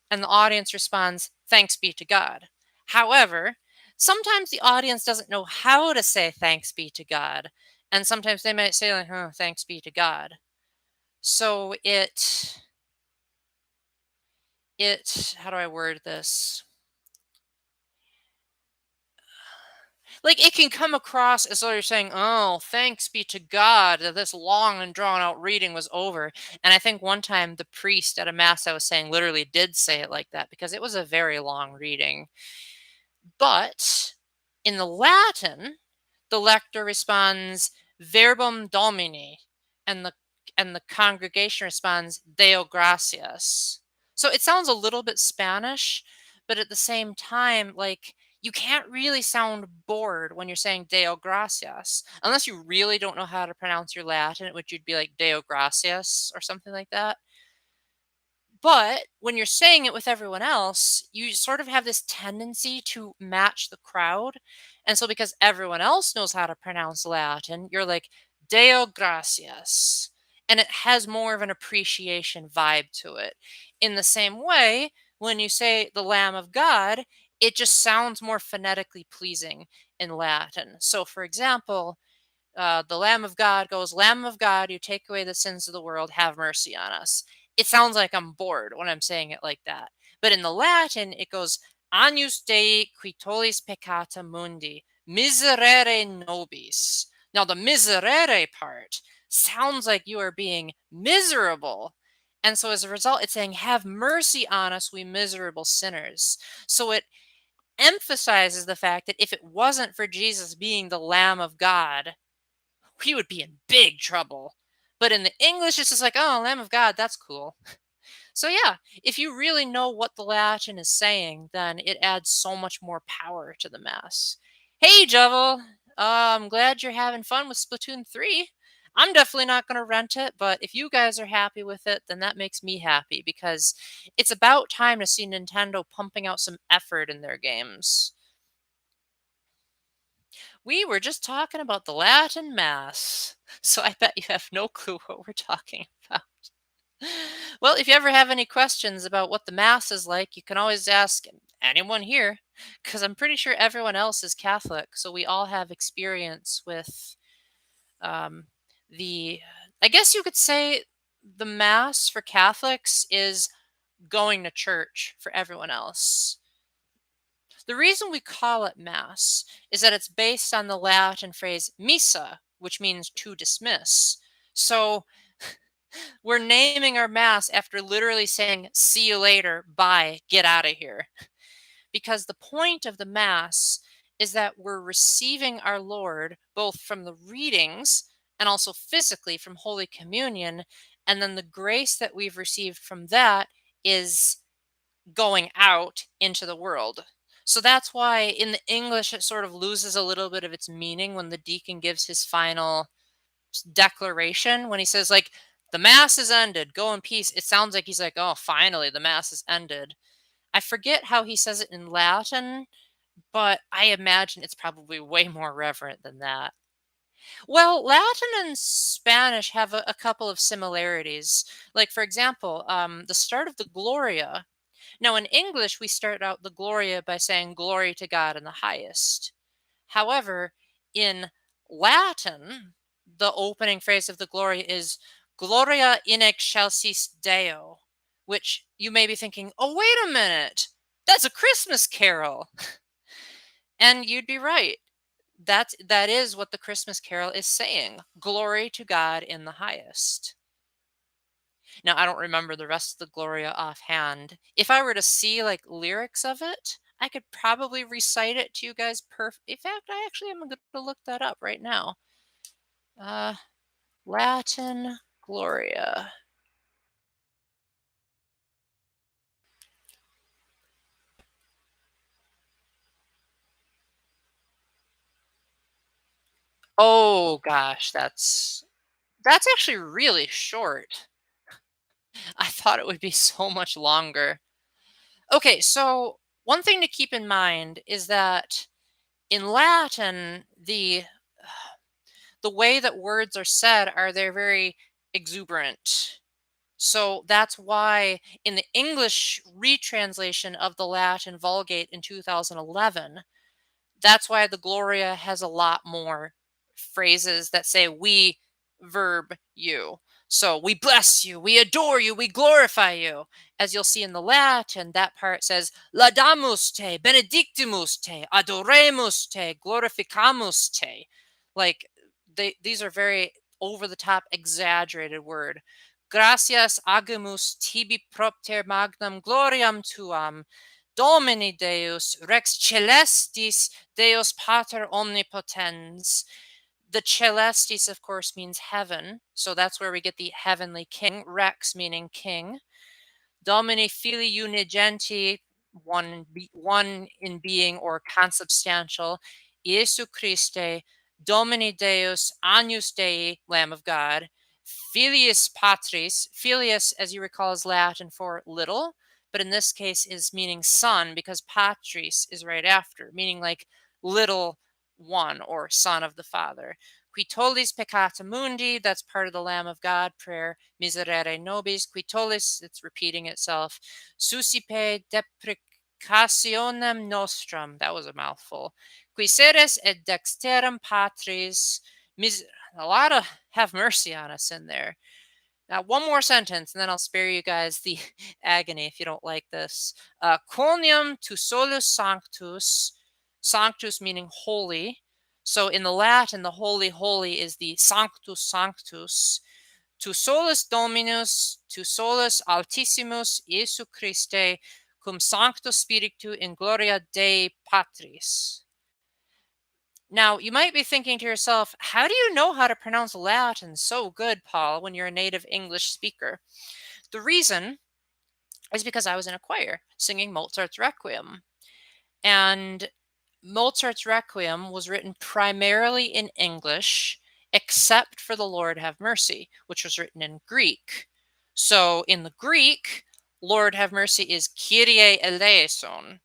and the audience responds, "Thanks be to God." However, sometimes the audience doesn't know how to say "Thanks be to God," and sometimes they might say like, "Oh, thanks be to God." So it how do I word this? Like, it can come across as though you're saying, "Oh, thanks be to God that this long and drawn out reading was over." And I think one time the priest at a mass I was saying literally did say it like that because it was a very long reading. But in the Latin, the lector responds verbum domini, and the congregation responds Deo gratias. So it sounds a little bit Spanish, but at the same time, like, you can't really sound bored when you're saying Deo gracias unless you really don't know how to pronounce your Latin, which you'd be like Deo gracias or something like that. But when you're saying it with everyone else, you sort of have this tendency to match the crowd. And so, because everyone else knows how to pronounce Latin, you're like, Deo gratias. And it has more of an appreciation vibe to it. In the same way, when you say the Lamb of God, it just sounds more phonetically pleasing in Latin. So, for example, the Lamb of God goes, Lamb of God, you take away the sins of the world, have mercy on us. It sounds like I'm bored when I'm saying it like that. But in the Latin, it goes, Agnus Dei qui tollis peccata mundi, miserere nobis. Now, the miserere part sounds like you are being miserable. And so as a result, it's saying, have mercy on us, we miserable sinners. So it emphasizes the fact that if it wasn't for Jesus being the Lamb of God, he would be in big trouble. But in the English, it's just like, oh, Lamb of God, that's cool. So yeah, if you really know what the Latin is saying, then it adds so much more power to the mass. Hey, Jovel, I'm glad you're having fun with Splatoon 3. I'm definitely not going to rent it, but if you guys are happy with it, then that makes me happy because it's about time to see Nintendo pumping out some effort in their games. We were just talking about the Latin Mass, so I bet you have no clue what we're talking about. Well, if you ever have any questions about what the Mass is like, you can always ask anyone here, because I'm pretty sure everyone else is Catholic, so we all have experience with um, the. I guess you could say the Mass for Catholics is going to church for everyone else. The reason we call it Mass is that it's based on the Latin phrase missa, which means to dismiss. So we're naming our Mass after literally saying, see you later, bye, get out of here. Because the point of the Mass is that we're receiving our Lord both from the readings and also physically from Holy Communion. And then the grace that we've received from that is going out into the world. So that's why in the English it sort of loses a little bit of its meaning when the deacon gives his final declaration. When he says, like, the mass is ended, go in peace, it sounds like he's like, oh, finally, the mass is ended. I forget how he says it in Latin, but I imagine it's probably way more reverent than that. Well, Latin and Spanish have a couple of similarities. Like, for example, the start of the Gloria. Now, in English, we start out the Gloria by saying glory to God in the highest. However, in Latin, the opening phrase of the Gloria is Gloria in excelsis Deo, which you may be thinking, oh, wait a minute, that's a Christmas carol. And you'd be right. That is what the Christmas carol is saying. Glory to God in the highest. Now, I don't remember the rest of the Gloria offhand. If I were to see like lyrics of it, I could probably recite it to you guys In fact, I actually am going to look that up right now. Uh, Latin Gloria. Oh gosh, that's actually really short. I thought it would be so much longer. Okay, so one thing to keep in mind is that in Latin, the way that words are said they're very exuberant. So that's why in the English retranslation of the Latin Vulgate in 2011, that's why the Gloria has a lot more phrases that say we, verb, you. So we bless you, we adore you, we glorify you. As you'll see in the Latin, that part says, Laudamus te, benedictimus te, adoremus te, glorificamus te. Like, these are very over the top, exaggerated word. Gracias agimus tibi propter magnam gloriam tuam, Domini Deus, Rex Celestis, Deus Pater Omnipotens. The Celestis, of course, means heaven. So that's where we get the heavenly king. Rex meaning king. Domini Filii Unigenti, one in being or consubstantial. Iesu Christe, Domini Deus, Agnus Dei, Lamb of God. Filius Patris. Filius, as you recall, is Latin for little, but in this case is meaning son because Patris is right after, meaning like little one or son of the Father. Qui tollis peccata mundi, that's part of the Lamb of God prayer. Miserere nobis, qui tollis, it's repeating itself. Susipe deprecationem nostrum, that was a mouthful. Qui seres et dexterum patris, a lot of have mercy on us in there. Now, one more sentence, and then I'll spare you guys the agony if you don't like this. Quoniam tu solus sanctus, sanctus meaning holy. So in the Latin, the holy, holy is the sanctus sanctus. Tu solus Dominus, tu solus Altissimus, Iesu Christe, cum sancto spiritu in gloria Dei Patris. Now, you might be thinking to yourself, how do you know how to pronounce Latin so good, Paul, when you're a native English speaker? The reason is because I was in a choir singing Mozart's Requiem. And Mozart's Requiem was written primarily in English, except for The Lord Have Mercy, which was written in Greek. So in the Greek, Lord Have Mercy is Kyrie eleison.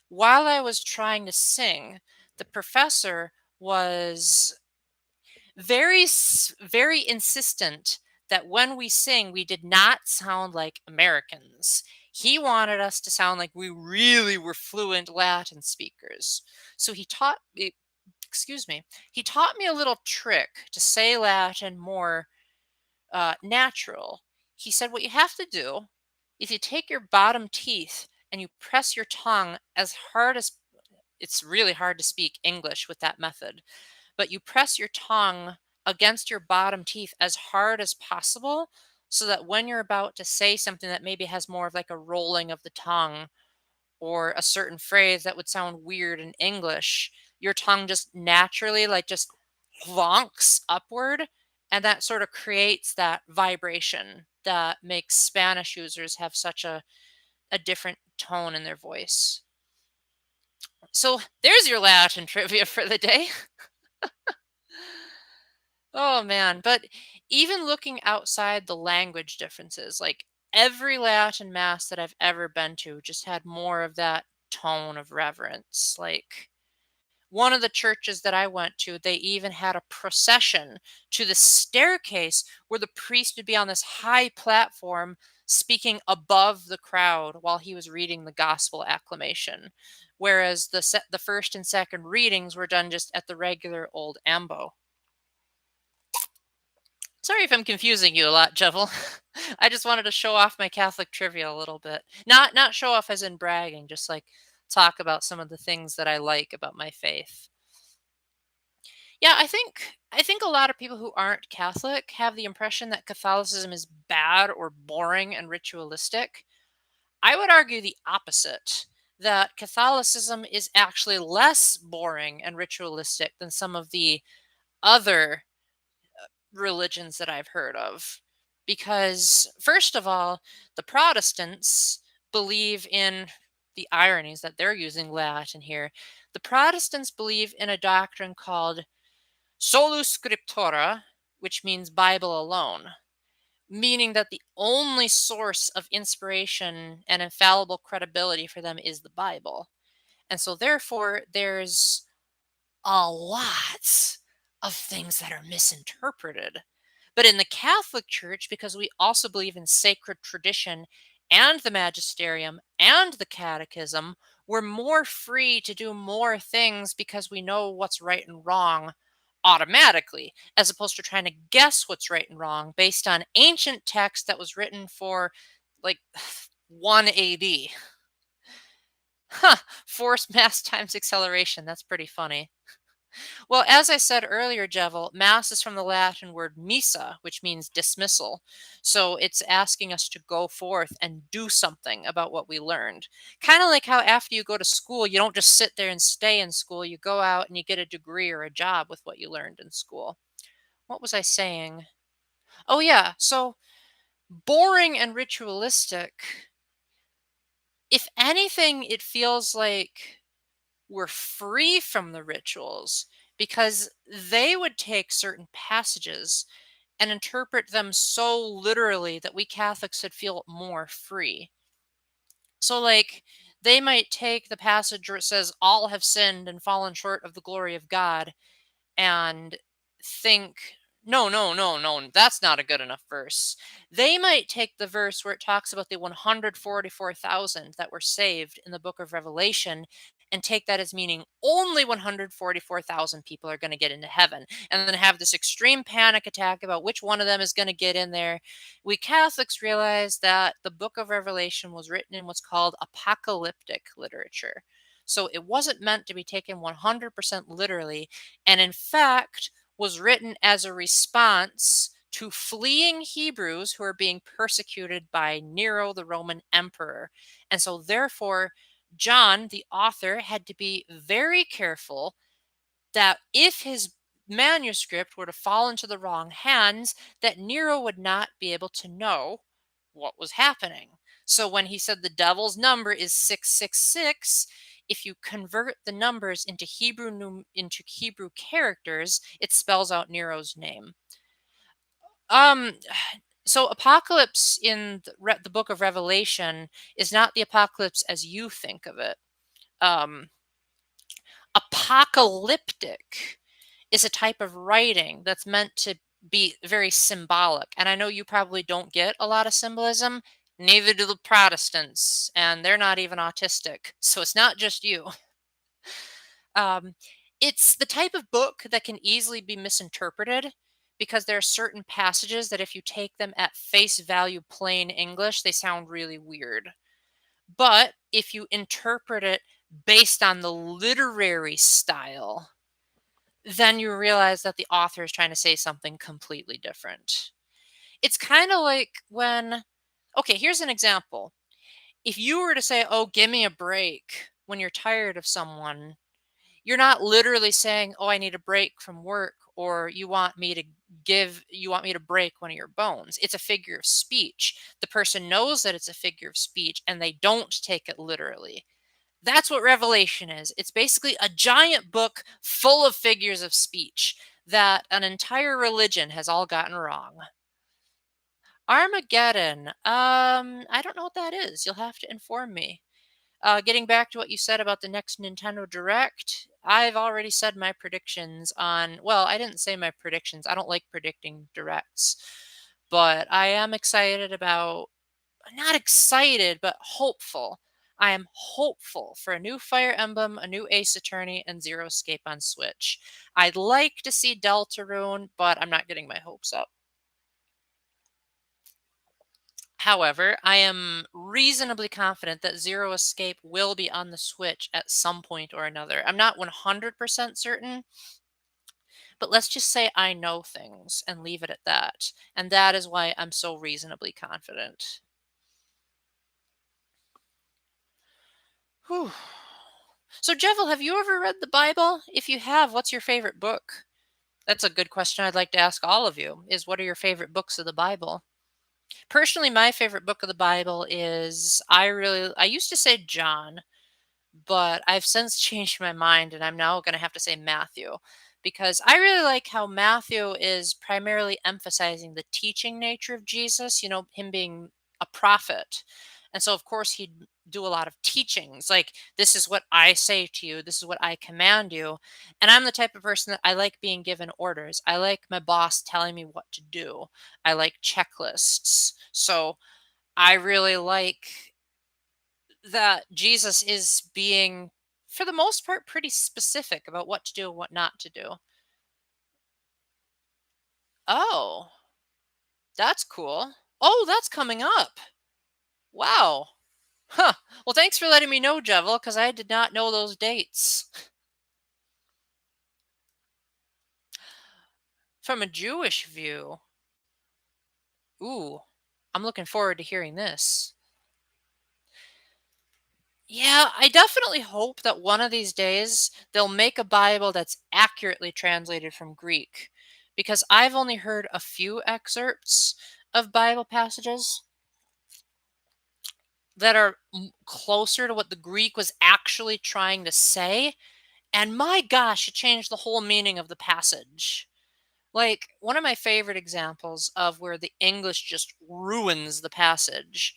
While I was trying to sing, the professor was very insistent that when we sing, we did not sound like Americans. He wanted us to sound like we really were fluent Latin speakers. So he taught me, excuse me, he taught me a little trick to say Latin more natural. He said, what you have to do is you take your bottom teeth and you press your tongue as hard as it's really hard to speak English with that method, but you press your tongue against your bottom teeth as hard as possible so that when you're about to say something that maybe has more of like a rolling of the tongue or a certain phrase that would sound weird in English, your tongue just naturally like just lonks upward, and that sort of creates that vibration that makes Spanish users have such a different tone in their voice. So there's your Latin trivia for the day. Oh man, but even looking outside the language differences, like every Latin mass that I've ever been to just had more of that tone of reverence. Like one of the churches that I went to, they even had a procession to the staircase where the priest would be on this high platform speaking above the crowd while he was reading the gospel acclamation. Whereas the first and second readings were done just at the regular old ambo. Sorry if I'm confusing you a lot, Jevel. I just wanted to show off my Catholic trivia a little bit. Not show off as in bragging, just like talk about some of the things that I like about my faith. Yeah, I think a lot of people who aren't Catholic have the impression that Catholicism is bad or boring and ritualistic. I would argue the opposite, that Catholicism is actually less boring and ritualistic than some of the other religions that I've heard of. Because, first of all, the Protestants believe in the ironies that they're using Latin here. The Protestants believe in a doctrine called solus scriptura, which means Bible alone, meaning that the only source of inspiration and infallible credibility for them is the Bible. And so, therefore, there's a lot of things that are misinterpreted. But in the Catholic Church, because we also believe in sacred tradition and the magisterium and the catechism, we're more free to do more things because we know what's right and wrong automatically, as opposed to trying to guess what's right and wrong based on ancient text that was written for like 1 AD. Huh, force mass times acceleration. That's pretty funny. Well, as I said earlier, Jevil, mass is from the Latin word missa, which means dismissal. So it's asking us to go forth and do something about what we learned. Kind of like how after you go to school, you don't just sit there and stay in school. You go out and you get a degree or a job with what you learned in school. What was I saying? Oh, yeah. So boring and ritualistic. If anything, it feels like we're free from the rituals because they would take certain passages and interpret them so literally that we Catholics would feel more free. So, like, they might take the passage where it says, all have sinned and fallen short of the glory of God, and think, no, no, no, no, that's not a good enough verse. They might take the verse where it talks about the 144,000 that were saved in the book of Revelation and take that as meaning only 144,000 people are going to get into heaven, and then have this extreme panic attack about which one of them is going to get in there. We Catholics realize that the book of Revelation was written in what's called apocalyptic literature. So it wasn't meant to be taken 100% literally, and in fact was written as a response to fleeing Hebrews who are being persecuted by Nero, the Roman emperor. And so, therefore, John, the author, had to be very careful that if his manuscript were to fall into the wrong hands, that Nero would not be able to know what was happening. So when he said the devil's number is 666, if you convert the numbers into into Hebrew characters, it spells out Nero's name. Um so apocalypse in the book of Revelation is not the apocalypse as you think of it. Um Apocalyptic is a type of writing that's meant to be very symbolic. And I know you probably don't get a lot of symbolism. Neither do the Protestants, and they're not even autistic. So it's not just you. Um, it's the type of book that can easily be misinterpreted because there are certain passages that, if you take them at face value, plain English, they sound really weird. But if you interpret it based on the literary style, then you realize that the author is trying to say something completely different. It's kind of like when, okay, here's an example. If you were to say, oh, give me a break when you're tired of someone, you're not literally saying, oh, I need a break from work, or you want me to break one of your bones. It's a figure of speech. The person knows that it's a figure of speech and they don't take it literally. That's what Revelation is. It's basically a giant book full of figures of speech that an entire religion has all gotten wrong. Armageddon. I don't know what that is. You'll have to inform me. Getting back to what you said about the next Nintendo Direct, I've already said my predictions on. Well, I didn't say my predictions. I don't like predicting directs, but I am excited about, not excited, but hopeful. I am hopeful for a new Fire Emblem, a new Ace Attorney, and Zero Escape on Switch. I'd like to see Deltarune, but I'm not getting my hopes up. However, I am reasonably confident that Zero Escape will be on the Switch at some point or another. I'm not 100% certain, but let's just say I know things and leave it at that. And that is why I'm so reasonably confident. Whew. So, Jevil, have you ever read the Bible? If you have, what's your favorite book? That's a good question I'd like to ask all of you, is what are your favorite books of the Bible? Personally, my favorite book of the Bible is, I used to say John, but I've since changed my mind and I'm now going to have to say Matthew, because I really like how Matthew is primarily emphasizing the teaching nature of Jesus, him being a prophet. And so, of course, he'd do a lot of teachings like, this is what I say to you, this is what I command you. And I'm the type of person that I like being given orders. I like my boss telling me what to do. I like checklists. So I really like that Jesus is being, for the most part, pretty specific about what to do and what not to do. Oh, that's cool. Oh, that's coming up. Wow. Huh. Well, thanks for letting me know, Jevil, because I did not know those dates. From a Jewish view, ooh, I'm looking forward to hearing this. Yeah, I definitely hope that one of these days they'll make a Bible that's accurately translated from Greek. Because I've only heard a few excerpts of Bible passages that are closer to what the Greek was actually trying to say. And my gosh, it changed the whole meaning of the passage. Like, one of my favorite examples of where the English just ruins the passage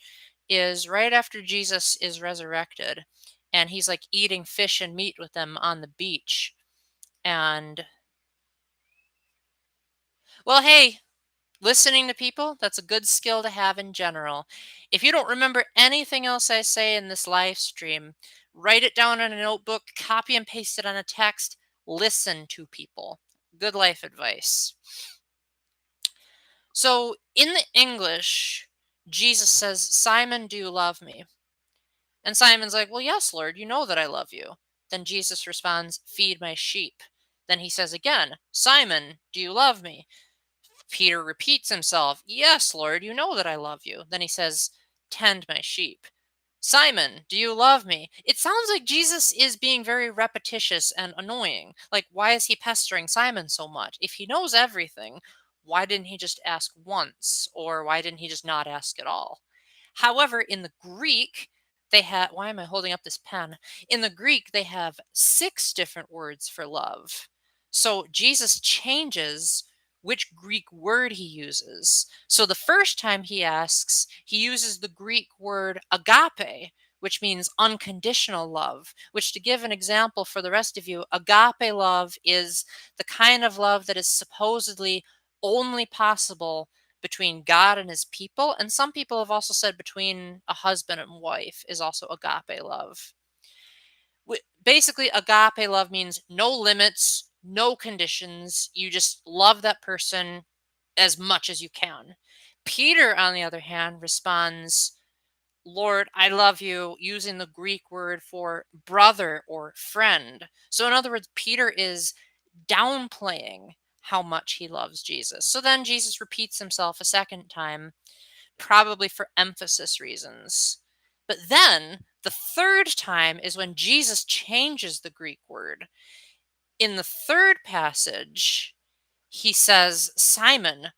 is right after Jesus is resurrected and he's like eating fish and meat with them on the beach. And, well, hey, listening to people, that's a good skill to have in general. If you don't remember anything else I say in this live stream, write it down in a notebook, copy and paste it on a text, listen to people. Good life advice. So in the English, Jesus says, Simon, do you love me? And Simon's like, well, yes, Lord, you know that I love you. Then Jesus responds, feed my sheep. Then he says again, Simon, do you love me? Peter repeats himself, yes, Lord, you know that I love you. Then he says, tend my sheep. Simon, do you love me? It sounds like Jesus is being very repetitious and annoying. Like, why is he pestering Simon so much? If he knows everything, why didn't he just ask once? Or why didn't he just not ask at all? However, in the Greek, they have, why am I holding up this pen? In the Greek, they have 6 different words for love. So Jesus changes which Greek word he uses. So the first time he asks, he uses the Greek word agape, which means unconditional love, which, to give an example for the rest of you, agape love is the kind of love that is supposedly only possible between God and his people. And some people have also said between a husband and wife is also agape love. Basically, agape love means no limits, no conditions. You just love that person as much as you can. Peter, on the other hand, responds, Lord, I love you, using the Greek word for brother or friend. So, in other words, Peter is downplaying how much he loves Jesus. So then Jesus repeats himself a second time, probably for emphasis reasons. But then the third time is when Jesus changes the Greek word. In the third passage, he says, Simon,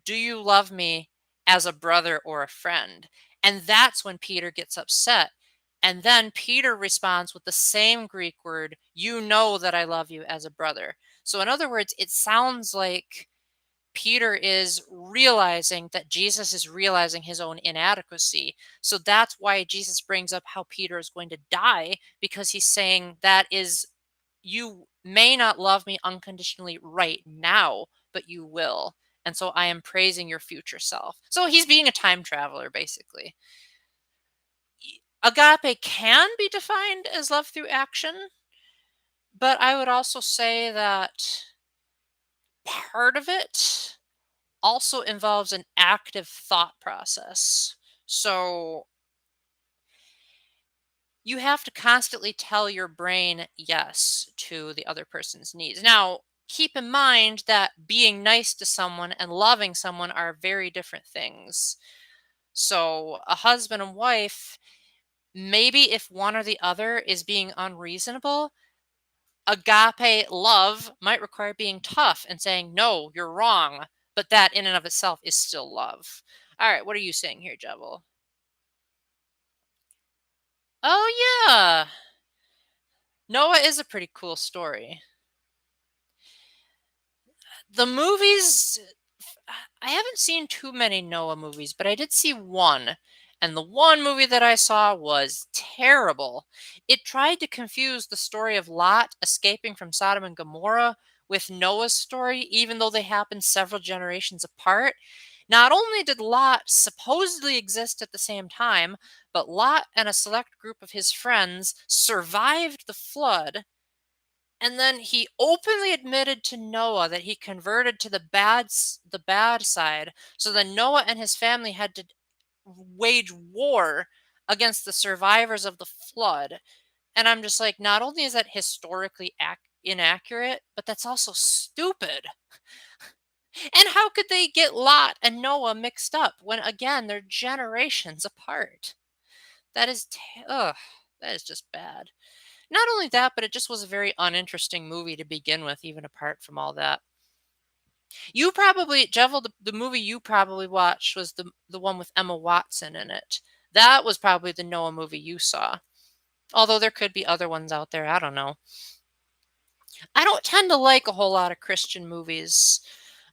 do you love me as a brother or a friend? And that's when Peter gets upset. And then Peter responds with the same Greek word, you know that I love you as a brother. So, in other words, it sounds like Peter is realizing that Jesus is realizing his own inadequacy. So that's why Jesus brings up how Peter is going to die, because he's saying that is, you may not love me unconditionally right now, but you will. And so I am praising your future self. So he's being a time traveler, basically. Agape can be defined as love through action, but I would also say that part of it also involves an active thought process. So you have to constantly tell your brain yes to the other person's needs. Now, keep in mind that being nice to someone and loving someone are very different things. So, a husband and wife, maybe if one or the other is being unreasonable, agape love might require being tough and saying, no, you're wrong. But that in and of itself is still love. All right, what are you saying here, Jebel? Oh, yeah. Noah is a pretty cool story. The movies, I haven't seen too many Noah movies, but I did see one. And the one movie that I saw was terrible. It tried to confuse the story of Lot escaping from Sodom and Gomorrah with Noah's story, even though they happened several generations apart. Not only did Lot supposedly exist at the same time, but Lot and a select group of his friends survived the flood, And then he openly admitted to Noah that he converted to the bad side. So then Noah and his family had to wage war against the survivors of the flood. And I'm just like, not only is that historically inaccurate, but that's also stupid. And how could they get Lot and Noah mixed up when, again, they're generations apart? That is, ugh, that is just bad. Not only that, but it just was a very uninteresting movie to begin with, even apart from all that. You probably, Jevil, the movie you probably watched was the one with Emma Watson in it. That was probably the Noah movie you saw. Although there could be other ones out there. I don't know. I don't tend to like a whole lot of Christian movies.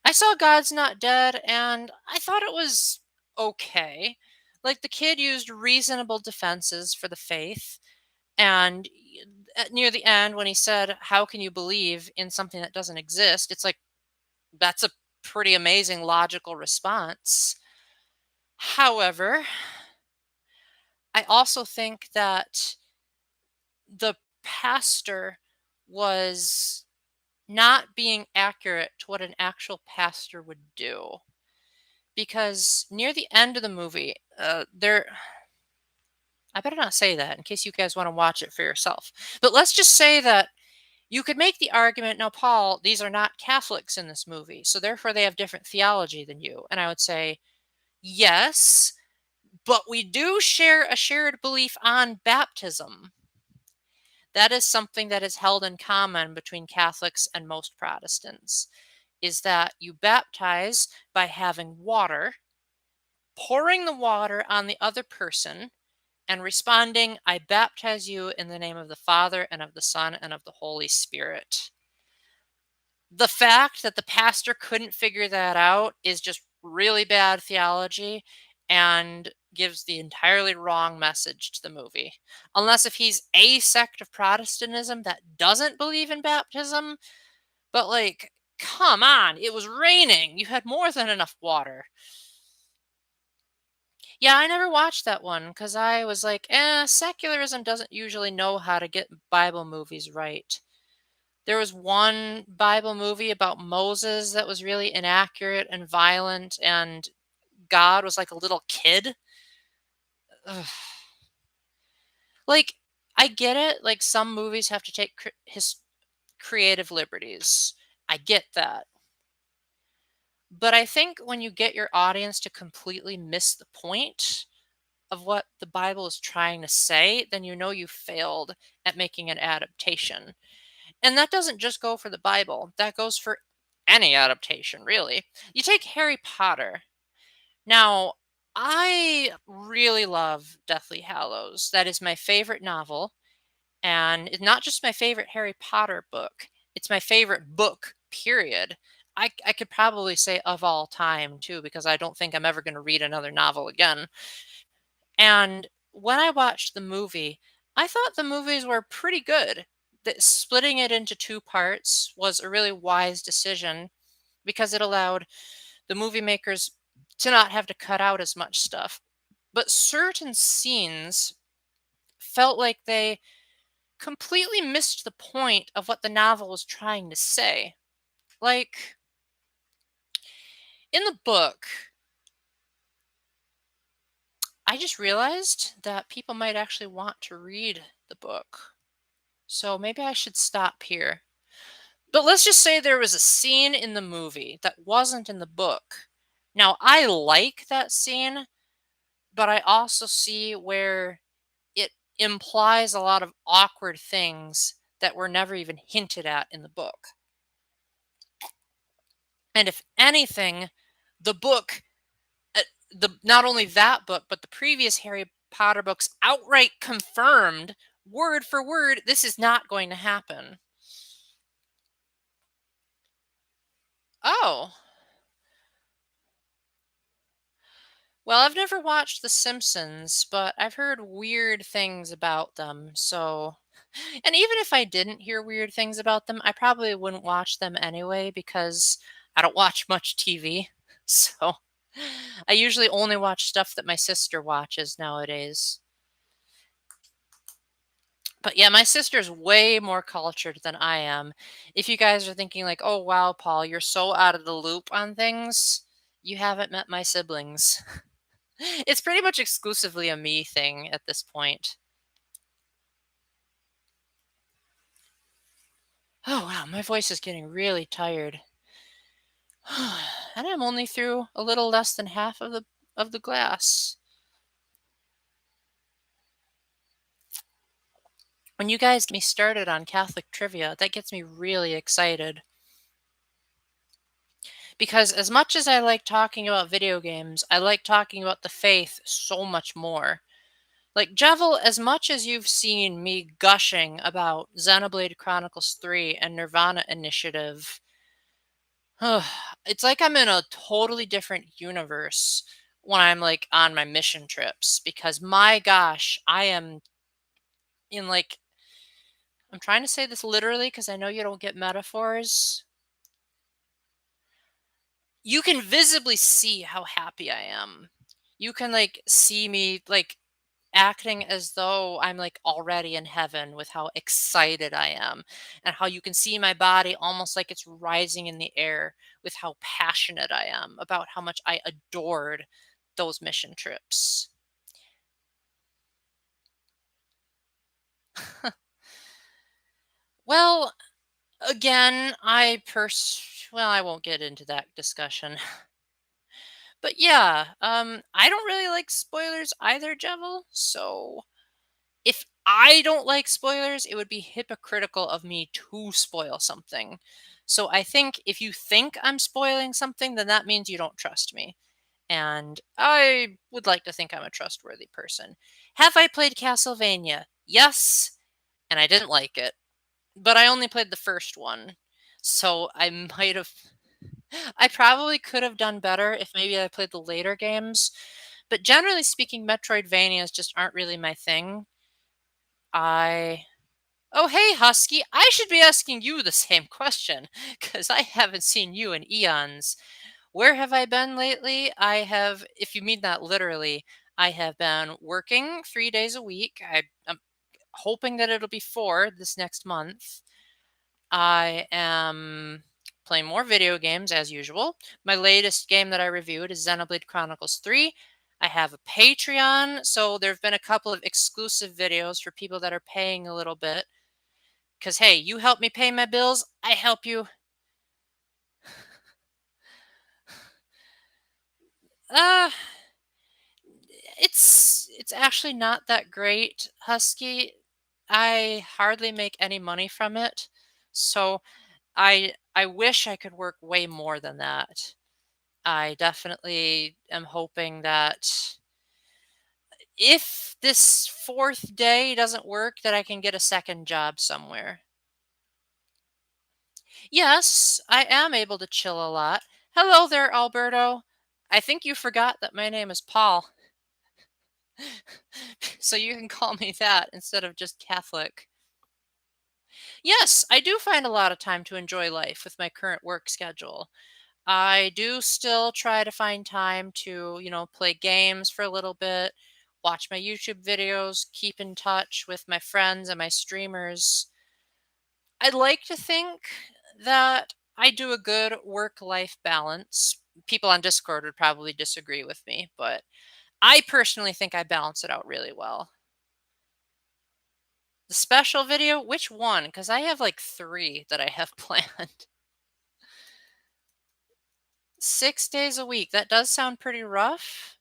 I saw God's Not Dead and I thought it was okay. Like the kid used reasonable defenses for the faith. And near the end, when he said, "How can you believe in something that doesn't exist?" It's like, that's a pretty amazing logical response. However, I also think that the pastor was not being accurate to what an actual pastor would do. Because near the end of the movie, I better not say that in case you guys want to watch it for yourself. But let's just say that you could make the argument, now, Paul, these are not Catholics in this movie, so therefore they have different theology than you. And I would say, yes, but we do share a shared belief on baptism. That is something that is held in common between Catholics and most Protestants, is that you baptize by having water, pouring the water on the other person, and responding, "I baptize you in the name of the Father and of the Son and of the Holy Spirit." The fact that the pastor couldn't figure that out is just really bad theology and gives the entirely wrong message to the movie. Unless if he's a sect of Protestantism that doesn't believe in baptism, but like, come on, it was raining. You had more than enough water. Yeah, I never watched that one because I was like, secularism doesn't usually know how to get Bible movies right. There was one Bible movie about Moses that was really inaccurate and violent, and God was like a little kid. Ugh. Like, I get it. Like, some movies have to take his creative liberties. I get that. But I think when you get your audience to completely miss the point of what the Bible is trying to say, then you know you failed at making an adaptation. And that doesn't just go for the Bible, that goes for any adaptation, really. You take Harry Potter. Now, I really love Deathly Hallows. That is my favorite novel. And it's not just my favorite Harry Potter book, it's my favorite book, period. I could probably say of all time, too, because I don't think I'm ever going to read another novel again. And when I watched the movie, I thought the movies were pretty good. That splitting it into two parts was a really wise decision because it allowed the movie makers to not have to cut out as much stuff. But certain scenes felt like they completely missed the point of what the novel was trying to say. Like, in the book, I just realized that people might actually want to read the book. So maybe I should stop here. But let's just say there was a scene in the movie that wasn't in the book. Now, I like that scene, but I also see where it implies a lot of awkward things that were never even hinted at in the book. And if anything, the book, not only that book, but the previous Harry Potter books outright confirmed, word for word, this is not going to happen. Oh. Well, I've never watched The Simpsons, but I've heard weird things about them. So, and even if I didn't hear weird things about them, I probably wouldn't watch them anyway because I don't watch much TV. So, I usually only watch stuff that my sister watches nowadays. But yeah, my sister's way more cultured than I am. If you guys are thinking like, "Oh wow, Paul, you're so out of the loop on things," you haven't met my siblings. It's pretty much exclusively a me thing at this point. Oh wow, my voice is getting really tired. And I'm only through a little less than half of the glass. When you guys get me started on Catholic trivia, that gets me really excited. Because as much as I like talking about video games, I like talking about the faith so much more. Like, Jevil, as much as you've seen me gushing about Xenoblade Chronicles 3 and Nirvana Initiative, it's like I'm in a totally different universe when I'm like on my mission trips because my gosh, I am in like I'm trying to say this literally because I know you don't get metaphors. You can visibly see how happy I am. You can like see me like acting as though I'm like already in heaven with how excited I am and how you can see my body almost like it's rising in the air with how passionate I am about how much I adored those mission trips. Well, again, well, I won't get into that discussion. But yeah, I don't really like spoilers either, Jevil. So if I don't like spoilers, it would be hypocritical of me to spoil something. So I think if you think I'm spoiling something, then that means you don't trust me. And I would like to think I'm a trustworthy person. Have I played Castlevania? Yes, and I didn't like it. But I only played the first one. So I might have I probably could have done better if maybe I played the later games. But generally speaking, Metroidvanias just aren't really my thing. I Oh, hey, Husky. I should be asking you the same question because I haven't seen you in eons. Where have I been lately? I have, if you mean that literally, I have been working 3 days a week. I'm hoping that it'll be four this next month. I am playing more video games as usual. My latest game that I reviewed is Xenoblade Chronicles 3. I have a Patreon, so there have been a couple of exclusive videos for people that are paying a little bit. Because, hey, you help me pay my bills, I help you. Uh, it's actually not that great, Husky. I hardly make any money from it. So I wish I could work way more than that. I definitely am hoping that if this fourth day doesn't work, that I can get a second job somewhere. Yes, I am able to chill a lot. Hello there, Alberto. I think you forgot that my name is Paul. So you can call me that instead of just Catholic. Yes, I do find a lot of time to enjoy life with my current work schedule. I do still try to find time to, play games for a little bit, watch my YouTube videos, keep in touch with my friends and my streamers. I'd like to think that I do a good work life balance. People on Discord would probably disagree with me, but I personally think I balance it out really well. The special video, which one? Because I have like three that I have planned. 6 days a week. That does sound pretty rough.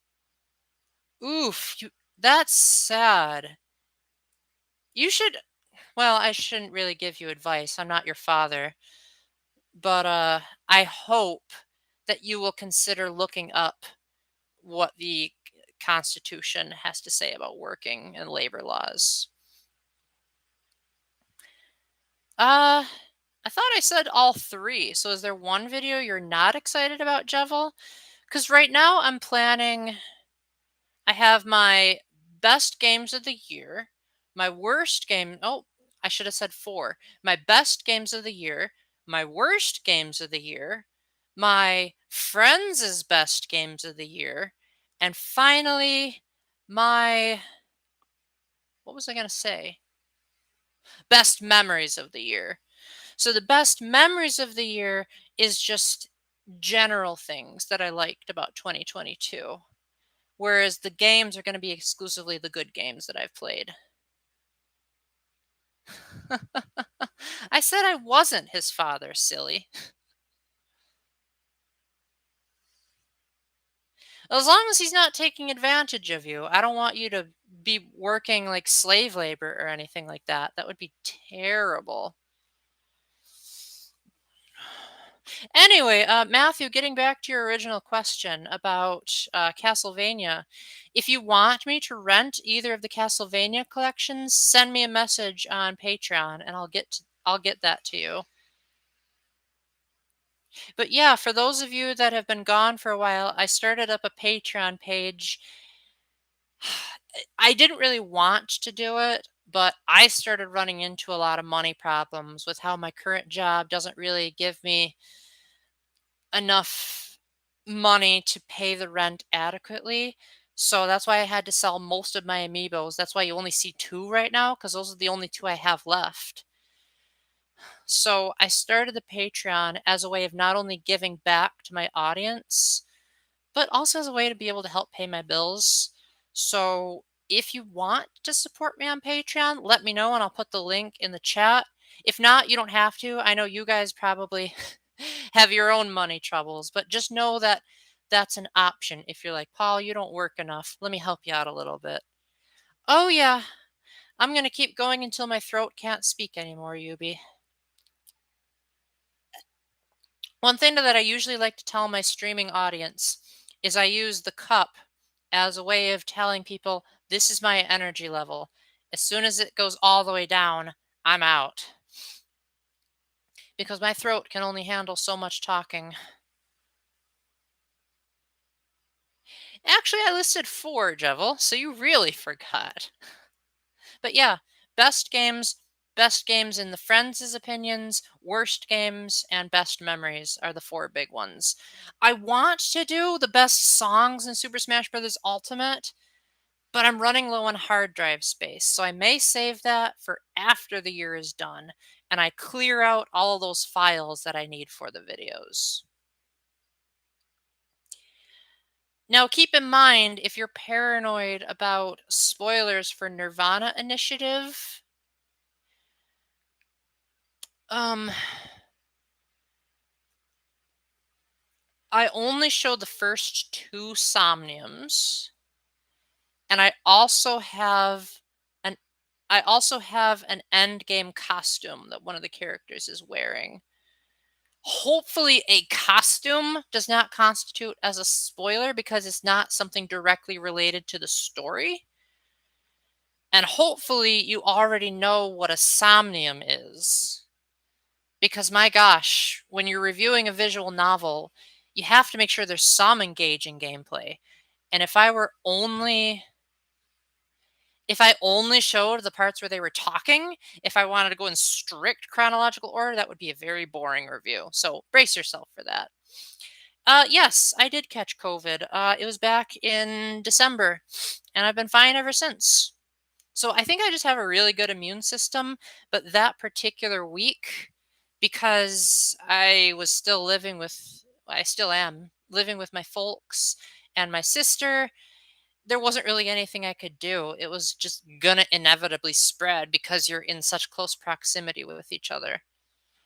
Oof, that's sad. You should, well, I shouldn't really give you advice. I'm not your father. But I hope that you will consider looking up what the Constitution has to say about working and labor laws. Uh, I thought I said all three. So is there one video you're not excited about, Jevil? Because right now I have my best games of the year, my worst game. Oh, I should have said four. My best games of the year, my worst games of the year, my friends' best games of the year, and finally, my. What was I going to say? Best memories of the year. So the best memories of the year is just general things that I liked about 2022. Whereas the games are going to be exclusively the good games that I've played. I said I wasn't his father, silly. As long as he's not taking advantage of you, I don't want you to be working like slave labor or anything like that. That would be terrible. Anyway, Matthew, getting back to your original question about Castlevania, if you want me to rent either of the Castlevania collections, send me a message on Patreon, and I'll get that to you. But yeah, for those of you that have been gone for a while, I started up a Patreon page. I didn't really want to do it, but I started running into a lot of money problems with how my current job doesn't really give me enough money to pay the rent adequately. So that's why I had to sell most of my amiibos. That's why you only see two right now, because those are the only two I have left. So I started the Patreon as a way of not only giving back to my audience, but also as a way to be able to help pay my bills. So if you want to support me on Patreon, let me know and I'll put the link in the chat. If not, you don't have to. I know you guys probably have your own money troubles, but just know that that's an option if you're like, Paul, you don't work enough. Let me help you out a little bit. Oh, yeah. I'm going to keep going until my throat can't speak anymore, Yubi. One thing that I usually like to tell my streaming audience is I use the cup as a way of telling people this is my energy level. As soon as it goes all the way down, I'm out. Because my throat can only handle so much talking. Actually, I listed 4, Jevil, so you really forgot. But yeah, best games, best games in the friends' opinions, worst games, and best memories are the 4 big ones. I want to do the best songs in Super Smash Bros. Ultimate, but I'm running low on hard drive space, so I may save that for after the year is done, and I clear out all of those files that I need for the videos. Now, keep in mind, if you're paranoid about spoilers for Nirvana Initiative, um, I only showed the first 2 Somniums, and an I also have an end game costume that one of the characters is wearing. Hopefully a costume does not constitute as a spoiler because it's not something directly related to the story. And hopefully you already know what a somnium is. Because my gosh, when you're reviewing a visual novel, you have to make sure there's some engaging gameplay. And if I only showed the parts where they were talking, if I wanted to go in strict chronological order, that would be a very boring review. So brace yourself for that. Yes, I did catch COVID. It was back in December, and I've been fine ever since. So I think I just have a really good immune system, but that particular week, because I still am living with my folks and my sister, there wasn't really anything I could do. It was just gonna inevitably spread because you're in such close proximity with each other.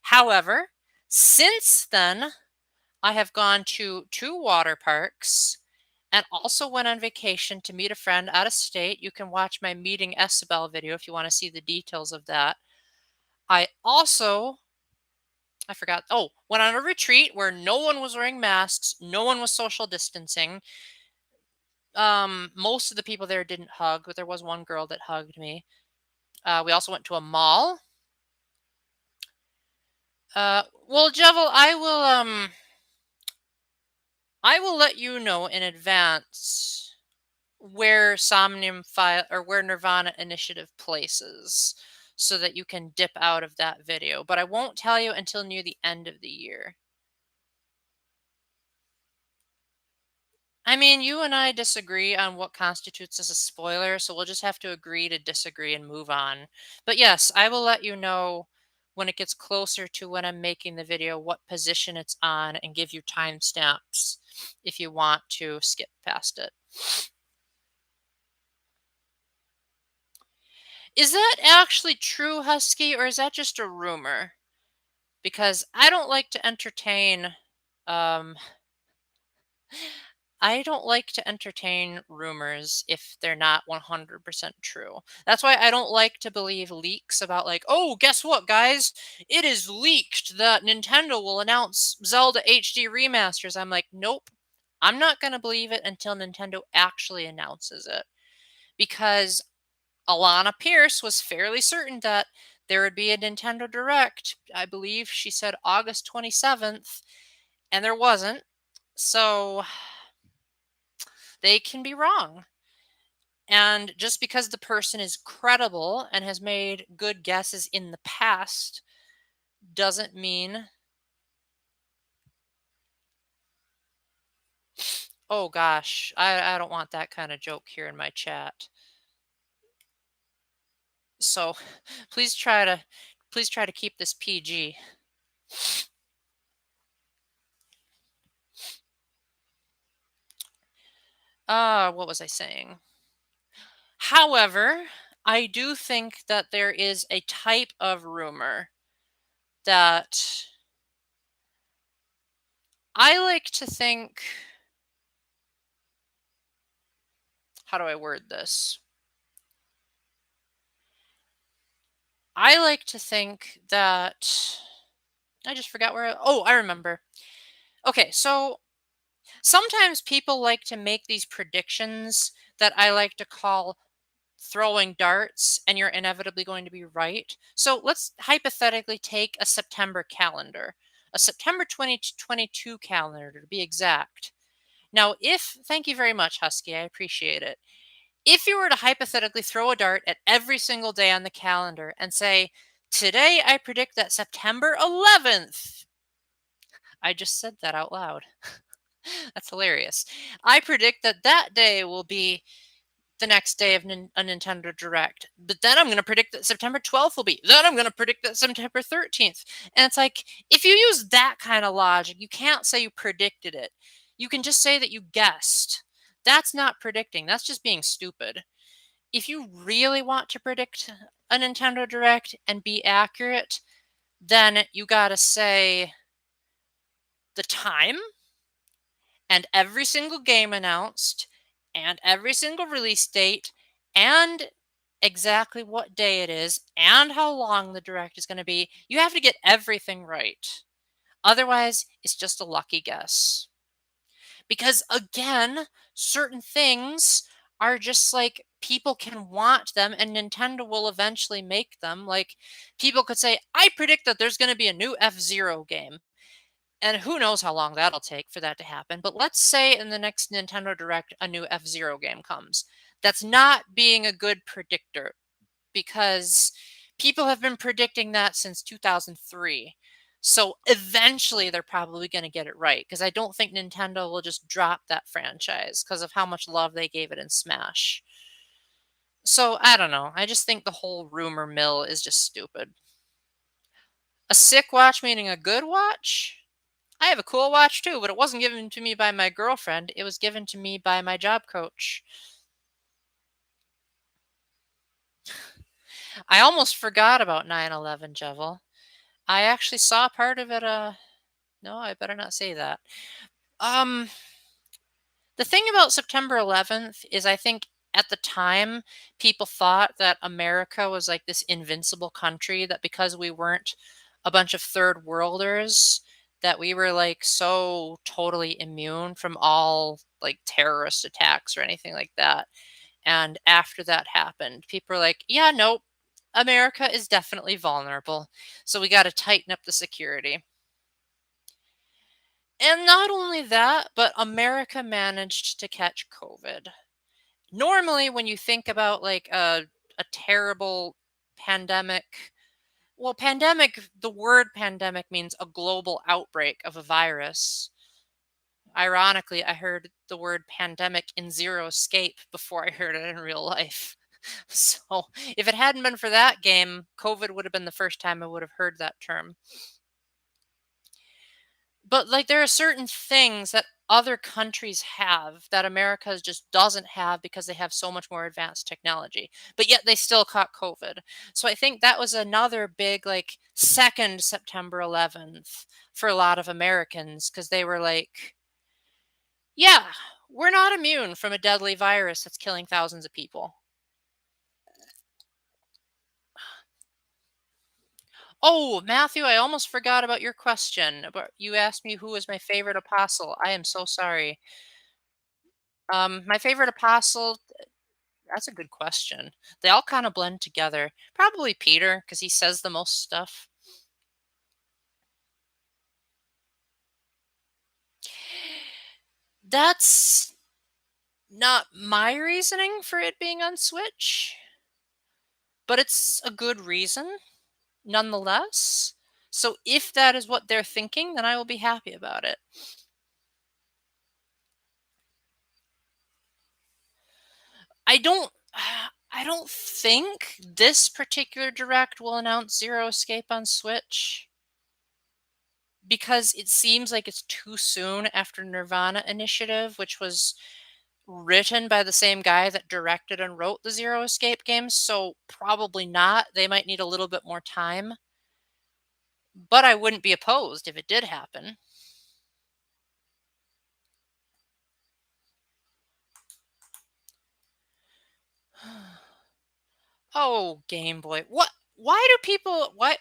However, since then, I have gone to 2 water parks and also went on vacation to meet a friend out of state. You can watch my meeting Isabel video if you want to see the details of that. I also, I forgot, went on a retreat where no one was wearing masks, no one was social distancing. Most of the people there didn't hug, but there was one girl that hugged me. We also went to a mall. Well, Jevil, I will let you know in advance where Somnium file or where Nirvana Initiative places so that you can dip out of that video, but I won't tell you until near the end of the year. I mean, you and I disagree on what constitutes as a spoiler, so we'll just have to agree to disagree and move on. But yes, I will let you know when it gets closer to when I'm making the video what position it's on and give you timestamps if you want to skip past it. Is that actually true, Husky, or is that just a rumor? Because um I don't like to entertain rumors if they're not 100% true. That's why I don't like to believe leaks about, like, oh, guess what, guys? It is leaked that Nintendo will announce Zelda HD remasters. I'm like, nope. I'm not going to believe it until Nintendo actually announces it. Because Alana Pierce was fairly certain that there would be a Nintendo Direct. I believe she said August 27th, and there wasn't. So they can be wrong. And just because the person is credible and has made good guesses in the past doesn't mean, oh gosh, I don't want that kind of joke here in my chat. So please try to keep this PG. What was I saying? However, I do think that there is a type of rumor that I like to think, how do I word this? I like to think that I just forgot oh, I remember. Okay, so sometimes people like to make these predictions that I like to call throwing darts, and you're inevitably going to be right. So let's hypothetically take a September calendar, a September 2022 calendar to be exact. Now, thank you very much, Husky, I appreciate it. If you were to hypothetically throw a dart at every single day on the calendar and say, today I predict that September 11th, I just said that out loud. That's hilarious. I predict that that day will be the next day of a Nintendo Direct. But then I'm going to predict that September 12th will be. Then I'm going to predict that September 13th. And it's like, if you use that kind of logic, you can't say you predicted it. You can just say that you guessed. That's not predicting. That's just being stupid. If you really want to predict a Nintendo Direct and be accurate, then you got to say the time and every single game announced and every single release date and exactly what day it is and how long the direct is going to be. You have to get everything right. Otherwise, it's just a lucky guess. Because again, certain things are just like people can want them and Nintendo will eventually make them. Like people could say, I predict that there's going to be a new F-Zero game. And who knows how long that'll take for that to happen. But let's say in the next Nintendo Direct, a new F-Zero game comes. That's not being a good predictor because people have been predicting that since 2003. So eventually they're probably going to get it right because I don't think Nintendo will just drop that franchise because of how much love they gave it in Smash. So I don't know. I just think the whole rumor mill is just stupid. A sick watch meaning a good watch? I have a cool watch too, but it wasn't given to me by my girlfriend. It was given to me by my job coach. I almost forgot about 9/11, Jevil. I actually saw part of it. No, I better not say that. Um, the thing about September 11th is I think at the time people thought that America was like this invincible country, that because we weren't a bunch of third worlders, that we were like so totally immune from all like terrorist attacks or anything like that. And after that happened, people were like, yeah, nope, America is definitely vulnerable. So we got to tighten up the security. And not only that, but America managed to catch COVID. Normally, when you think about like a terrible pandemic, well, pandemic, the word pandemic means a global outbreak of a virus. Ironically, I heard the word pandemic in Zero Escape before I heard it in real life. So, if it hadn't been for that game, COVID would have been the first time I would have heard that term. But, like, there are certain things that other countries have that America just doesn't have because they have so much more advanced technology, but yet they still caught COVID. So I think that was another big, like, second September 11th for a lot of Americans because they were like, "Yeah, we're not immune from a deadly virus that's killing thousands of people." Oh, Matthew, I almost forgot about your question. But you asked me who was my favorite apostle. I am so sorry. My favorite apostle, that's a good question. They all kind of blend together. Probably Peter, because he says the most stuff. That's not my reasoning for it being on Switch, but it's a good reason nonetheless. So if that is what they're thinking, then I will be happy about it. I don't I don't think this particular direct will announce Zero Escape on Switch because it seems like it's too soon after Nirvana Initiative, which was written by the same guy that directed and wrote the Zero Escape games, so probably not. They might need a little bit more time, but I wouldn't be opposed if it did happen. Oh, Game Boy. What? Why do people? Why?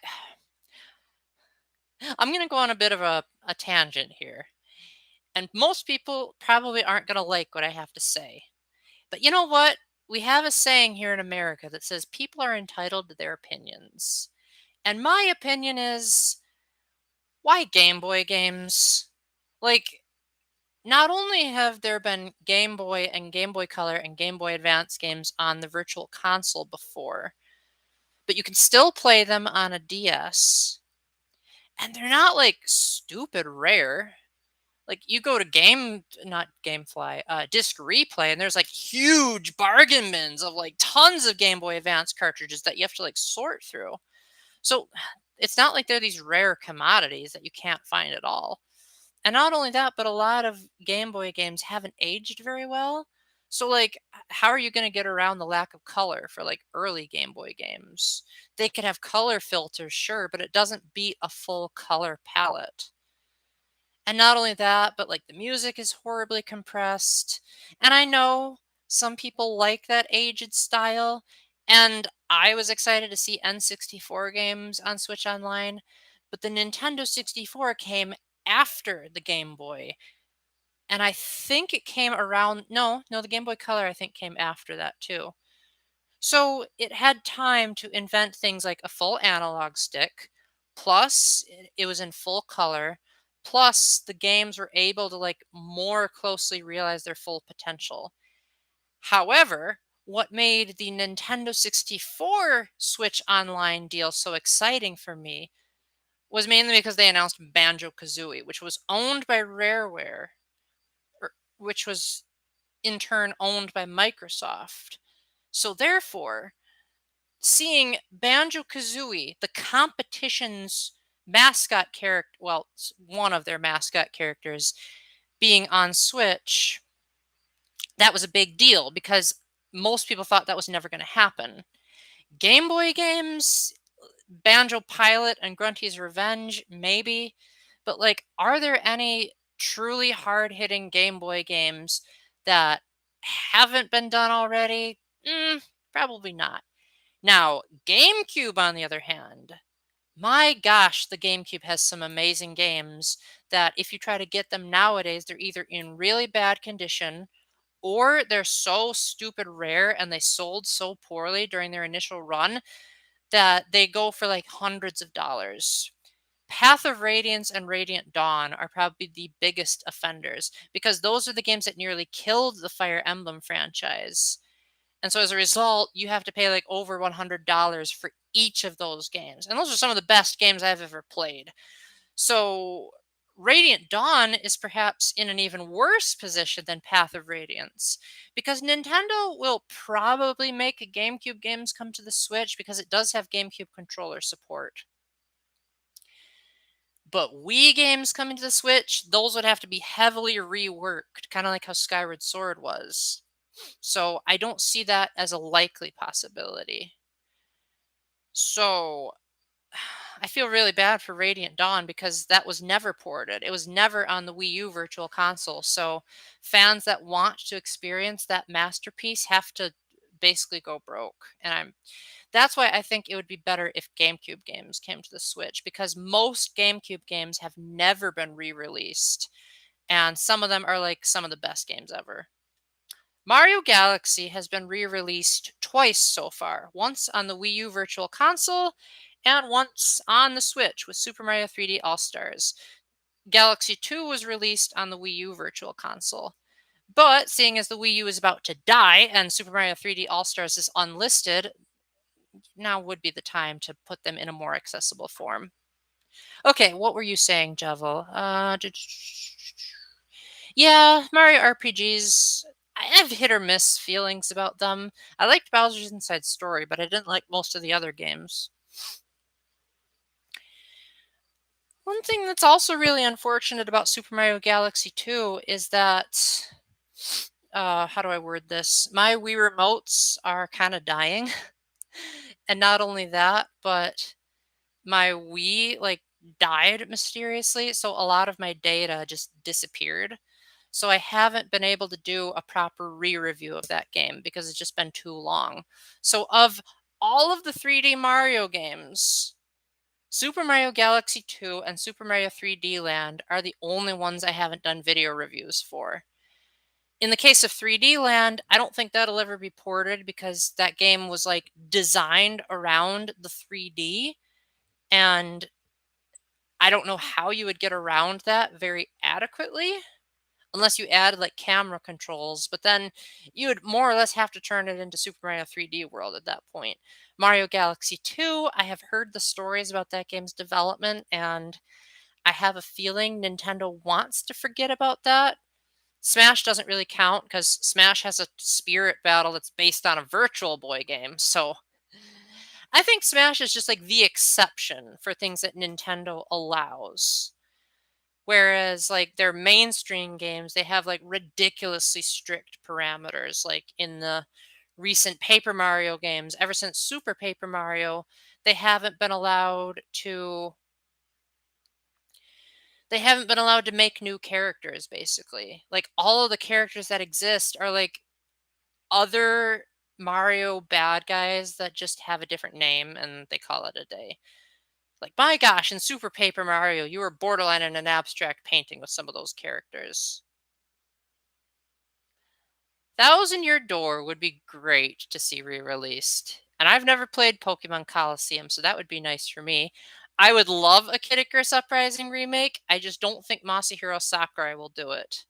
I'm gonna go on a bit of a tangent here, and most people probably aren't gonna like what I have to say. But you know what? We have a saying here in America that says people are entitled to their opinions. And my opinion is, why Game Boy games? Like, not only have there been Game Boy and Game Boy Color and Game Boy Advance games on the Virtual Console before, but you can still play them on a DS. And they're not like stupid rare. Like you go to not GameFly, Disc Replay, and there's like huge bargain bins of like tons of Game Boy Advance cartridges that you have to like sort through. So it's not like they're these rare commodities that you can't find at all. And not only that, but a lot of Game Boy games haven't aged very well. So, like, how are you going to get around the lack of color for like early Game Boy games? They could have color filters, sure, but it doesn't beat a full color palette. And not only that, but like the music is horribly compressed. And I know some people like that aged style. And I was excited to see N64 games on Switch Online. But the Nintendo 64 came after the Game Boy. And I think it came around. No, the Game Boy Color I think came after that too. So it had time to invent things like a full analog stick, plus it was in full color, plus the games were able to like more closely realize their full potential. However, what made the Nintendo 64 Switch Online deal so exciting for me was mainly because they announced Banjo-Kazooie, which was owned by Rareware, which was in turn owned by Microsoft. So therefore, seeing Banjo Kazooie, the competition's mascot character, well, one of their mascot characters, being on Switch, that was a big deal because most people thought that was never going to happen. Game Boy games, Banjo Pilot and Grunty's Revenge, maybe, but like, are there any truly hard hitting Game Boy games that haven't been done already? Probably not. Now, GameCube, on the other hand, my gosh, the GameCube has some amazing games that if you try to get them nowadays, they're either in really bad condition or they're so stupid rare and they sold so poorly during their initial run that they go for like hundreds of dollars. Path of Radiance and Radiant Dawn are probably the biggest offenders because those are the games that nearly killed the Fire Emblem franchise. And so as a result, you have to pay like over $100 for each of those games. And those are some of the best games I've ever played. So Radiant Dawn is perhaps in an even worse position than Path of Radiance, because Nintendo will probably make GameCube games come to the Switch because it does have GameCube controller support. But Wii games coming to the Switch, those would have to be heavily reworked, kind of like how Skyward Sword was. So I don't see that as a likely possibility. So I feel really bad for Radiant Dawn because that was never ported. It was never on the Wii U Virtual Console. So fans that want to experience that masterpiece have to basically go broke. And that's why I think it would be better if GameCube games came to the Switch, because most GameCube games have never been re-released, and some of them are like some of the best games ever. Mario Galaxy has been re-released twice so far, once on the Wii U Virtual Console and once on the Switch with Super Mario 3D All-Stars. Galaxy 2 was released on the Wii U Virtual Console. But seeing as the Wii U is about to die and Super Mario 3D All-Stars is unlisted, now would be the time to put them in a more accessible form. Okay, what were you saying, Javel? Yeah, Mario RPGs, I have hit or miss feelings about them. I liked Bowser's Inside Story, but I didn't like most of the other games. One thing that's also really unfortunate about Super Mario Galaxy 2 is that, how do I word this? My Wii remotes are kind of dying. And not only that, but my Wii like died mysteriously, so a lot of my data just disappeared. So I haven't been able to do a proper re-review of that game because it's just been too long. So of all of the 3D Mario games, Super Mario Galaxy 2 and Super Mario 3D Land are the only ones I haven't done video reviews for. In the case of 3D Land, I don't think that'll ever be ported because that game was like designed around the 3D, and I don't know how you would get around that very adequately unless you added like camera controls, but then you would more or less have to turn it into Super Mario 3D World at that point. Mario Galaxy 2, I have heard the stories about that game's development, and I have a feeling Nintendo wants to forget about that. Smash doesn't really count because Smash has a spirit battle that's based on a Virtual Boy game, so I think Smash is just like the exception for things that Nintendo allows. Whereas like their mainstream games, they have like ridiculously strict parameters. Like in the recent Paper Mario games, ever since Super Paper Mario, they haven't been allowed to make new characters basically. Like all of the characters that exist are like other Mario bad guys that just have a different name and they call it a day. Like, my gosh, in Super Paper Mario, you were borderline in an abstract painting with some of those characters. Thousand Year Door would be great to see re-released. And I've never played Pokemon Coliseum, so that would be nice for me. I would love a Kid Icarus Uprising remake. I just don't think Masahiro Sakurai will do it.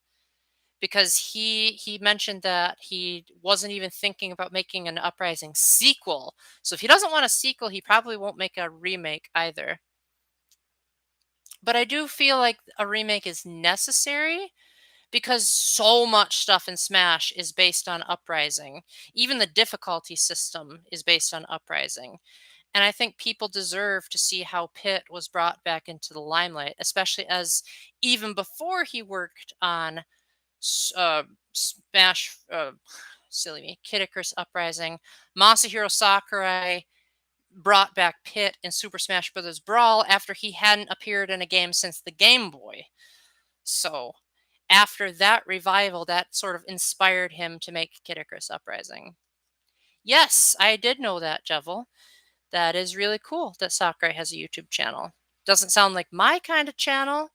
Because he mentioned that he wasn't even thinking about making an Uprising sequel. So if he doesn't want a sequel, he probably won't make a remake either. But I do feel like a remake is necessary because so much stuff in Smash is based on Uprising. Even the difficulty system is based on Uprising. And I think people deserve to see how Pit was brought back into the limelight, especially as even before he worked on Smash, silly me, Kid Icarus Uprising, Masahiro Sakurai brought back Pit in Super Smash Bros. Brawl after he hadn't appeared in a game since the Game Boy. So, after that revival, that sort of inspired him to make Kid Icarus Uprising. Yes, I did know that, Jevel. That is really cool that Sakurai has a YouTube channel. Doesn't sound like my kind of channel,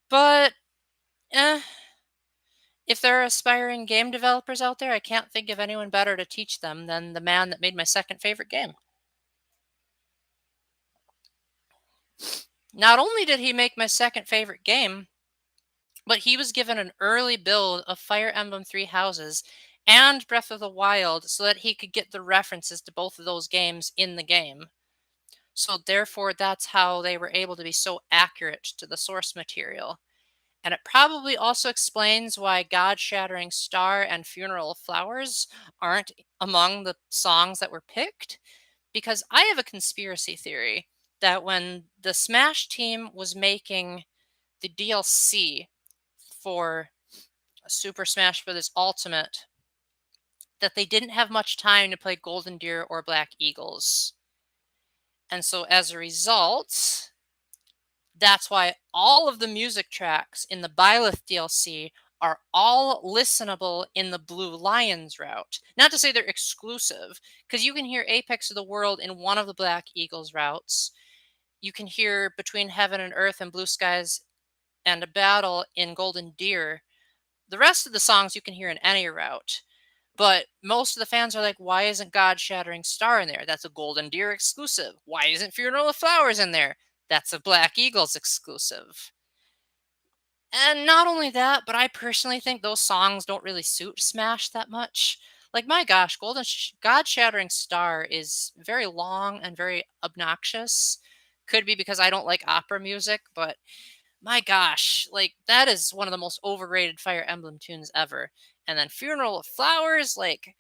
but if there are aspiring game developers out there, I can't think of anyone better to teach them than the man that made my second favorite game. Not only did he make my second favorite game, but he was given an early build of Fire Emblem Three Houses and Breath of the Wild so that he could get the references to both of those games in the game. So therefore, that's how they were able to be so accurate to the source material. And it probably also explains why God Shattering Star and Funeral of Flowers aren't among the songs that were picked. Because I have a conspiracy theory that when the Smash team was making the DLC for Super Smash Bros. Ultimate, that they didn't have much time to play Golden Deer or Black Eagles. And so as a result, that's why all of the music tracks in the Byleth DLC are all listenable in the Blue Lions route. Not to say they're exclusive, because you can hear Apex of the World in one of the Black Eagles routes. You can hear Between Heaven and Earth and Blue Skies and a Battle in Golden Deer. The rest of the songs you can hear in any route. But most of the fans are like, why isn't God Shattering Star in there? That's a Golden Deer exclusive. Why isn't Funeral of Flowers in there? That's a Black Eagles exclusive. And not only that, but I personally think those songs don't really suit Smash that much. Like, my gosh, God Shattering Star is very long and very obnoxious. Could be because I don't like opera music, but my gosh, like, that is one of the most overrated Fire Emblem tunes ever. And then Funeral of Flowers, like,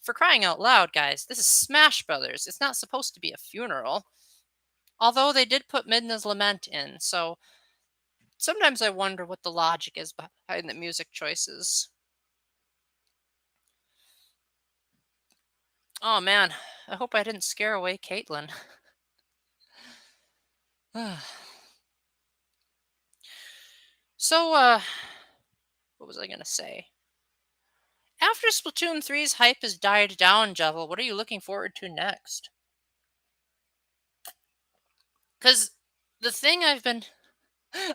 for crying out loud, guys, this is Smash Brothers. It's not supposed to be a funeral. Although they did put Midna's Lament in, so sometimes I wonder what the logic is behind the music choices. Oh man, I hope I didn't scare away Caitlin. So, what was I gonna say? After Splatoon 3's hype has died down, Jevil, what are you looking forward to next? Because the thing I've been.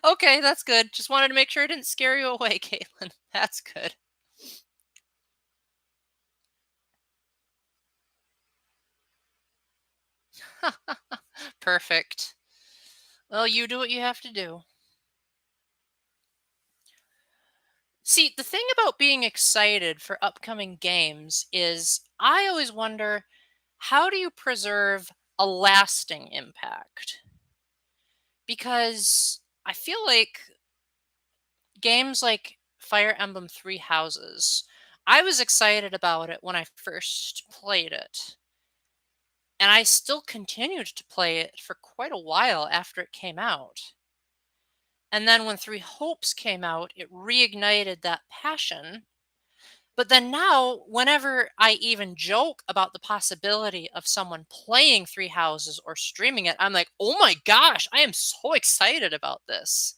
Okay, that's good. Just wanted to make sure I didn't scare you away, Caitlin. That's good. Perfect. Well, you do what you have to do. See, the thing about being excited for upcoming games is I always wonder, how do you preserve a lasting impact? Because I feel like games like Fire Emblem Three Houses, I was excited about it when I first played it. And I still continued to play it for quite a while after it came out. And then when Three Hopes came out, it reignited that passion. But then now, whenever I even joke about the possibility of someone playing Three Houses or streaming it, I'm like, oh my gosh, I am so excited about this.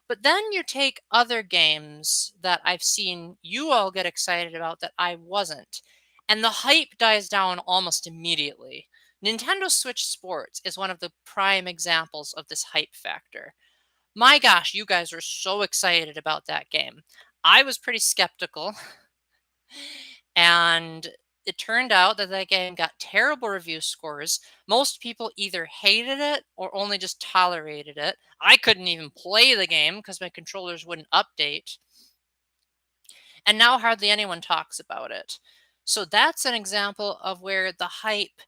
But then you take other games that I've seen you all get excited about that I wasn't, and the hype dies down almost immediately. Nintendo Switch Sports is one of the prime examples of this hype factor. My gosh, you guys are so excited about that game. I was pretty skeptical, and it turned out that that game got terrible review scores. Most people either hated it or only just tolerated it. I couldn't even play the game because my controllers wouldn't update. And now hardly anyone talks about it. So that's an example of where the hype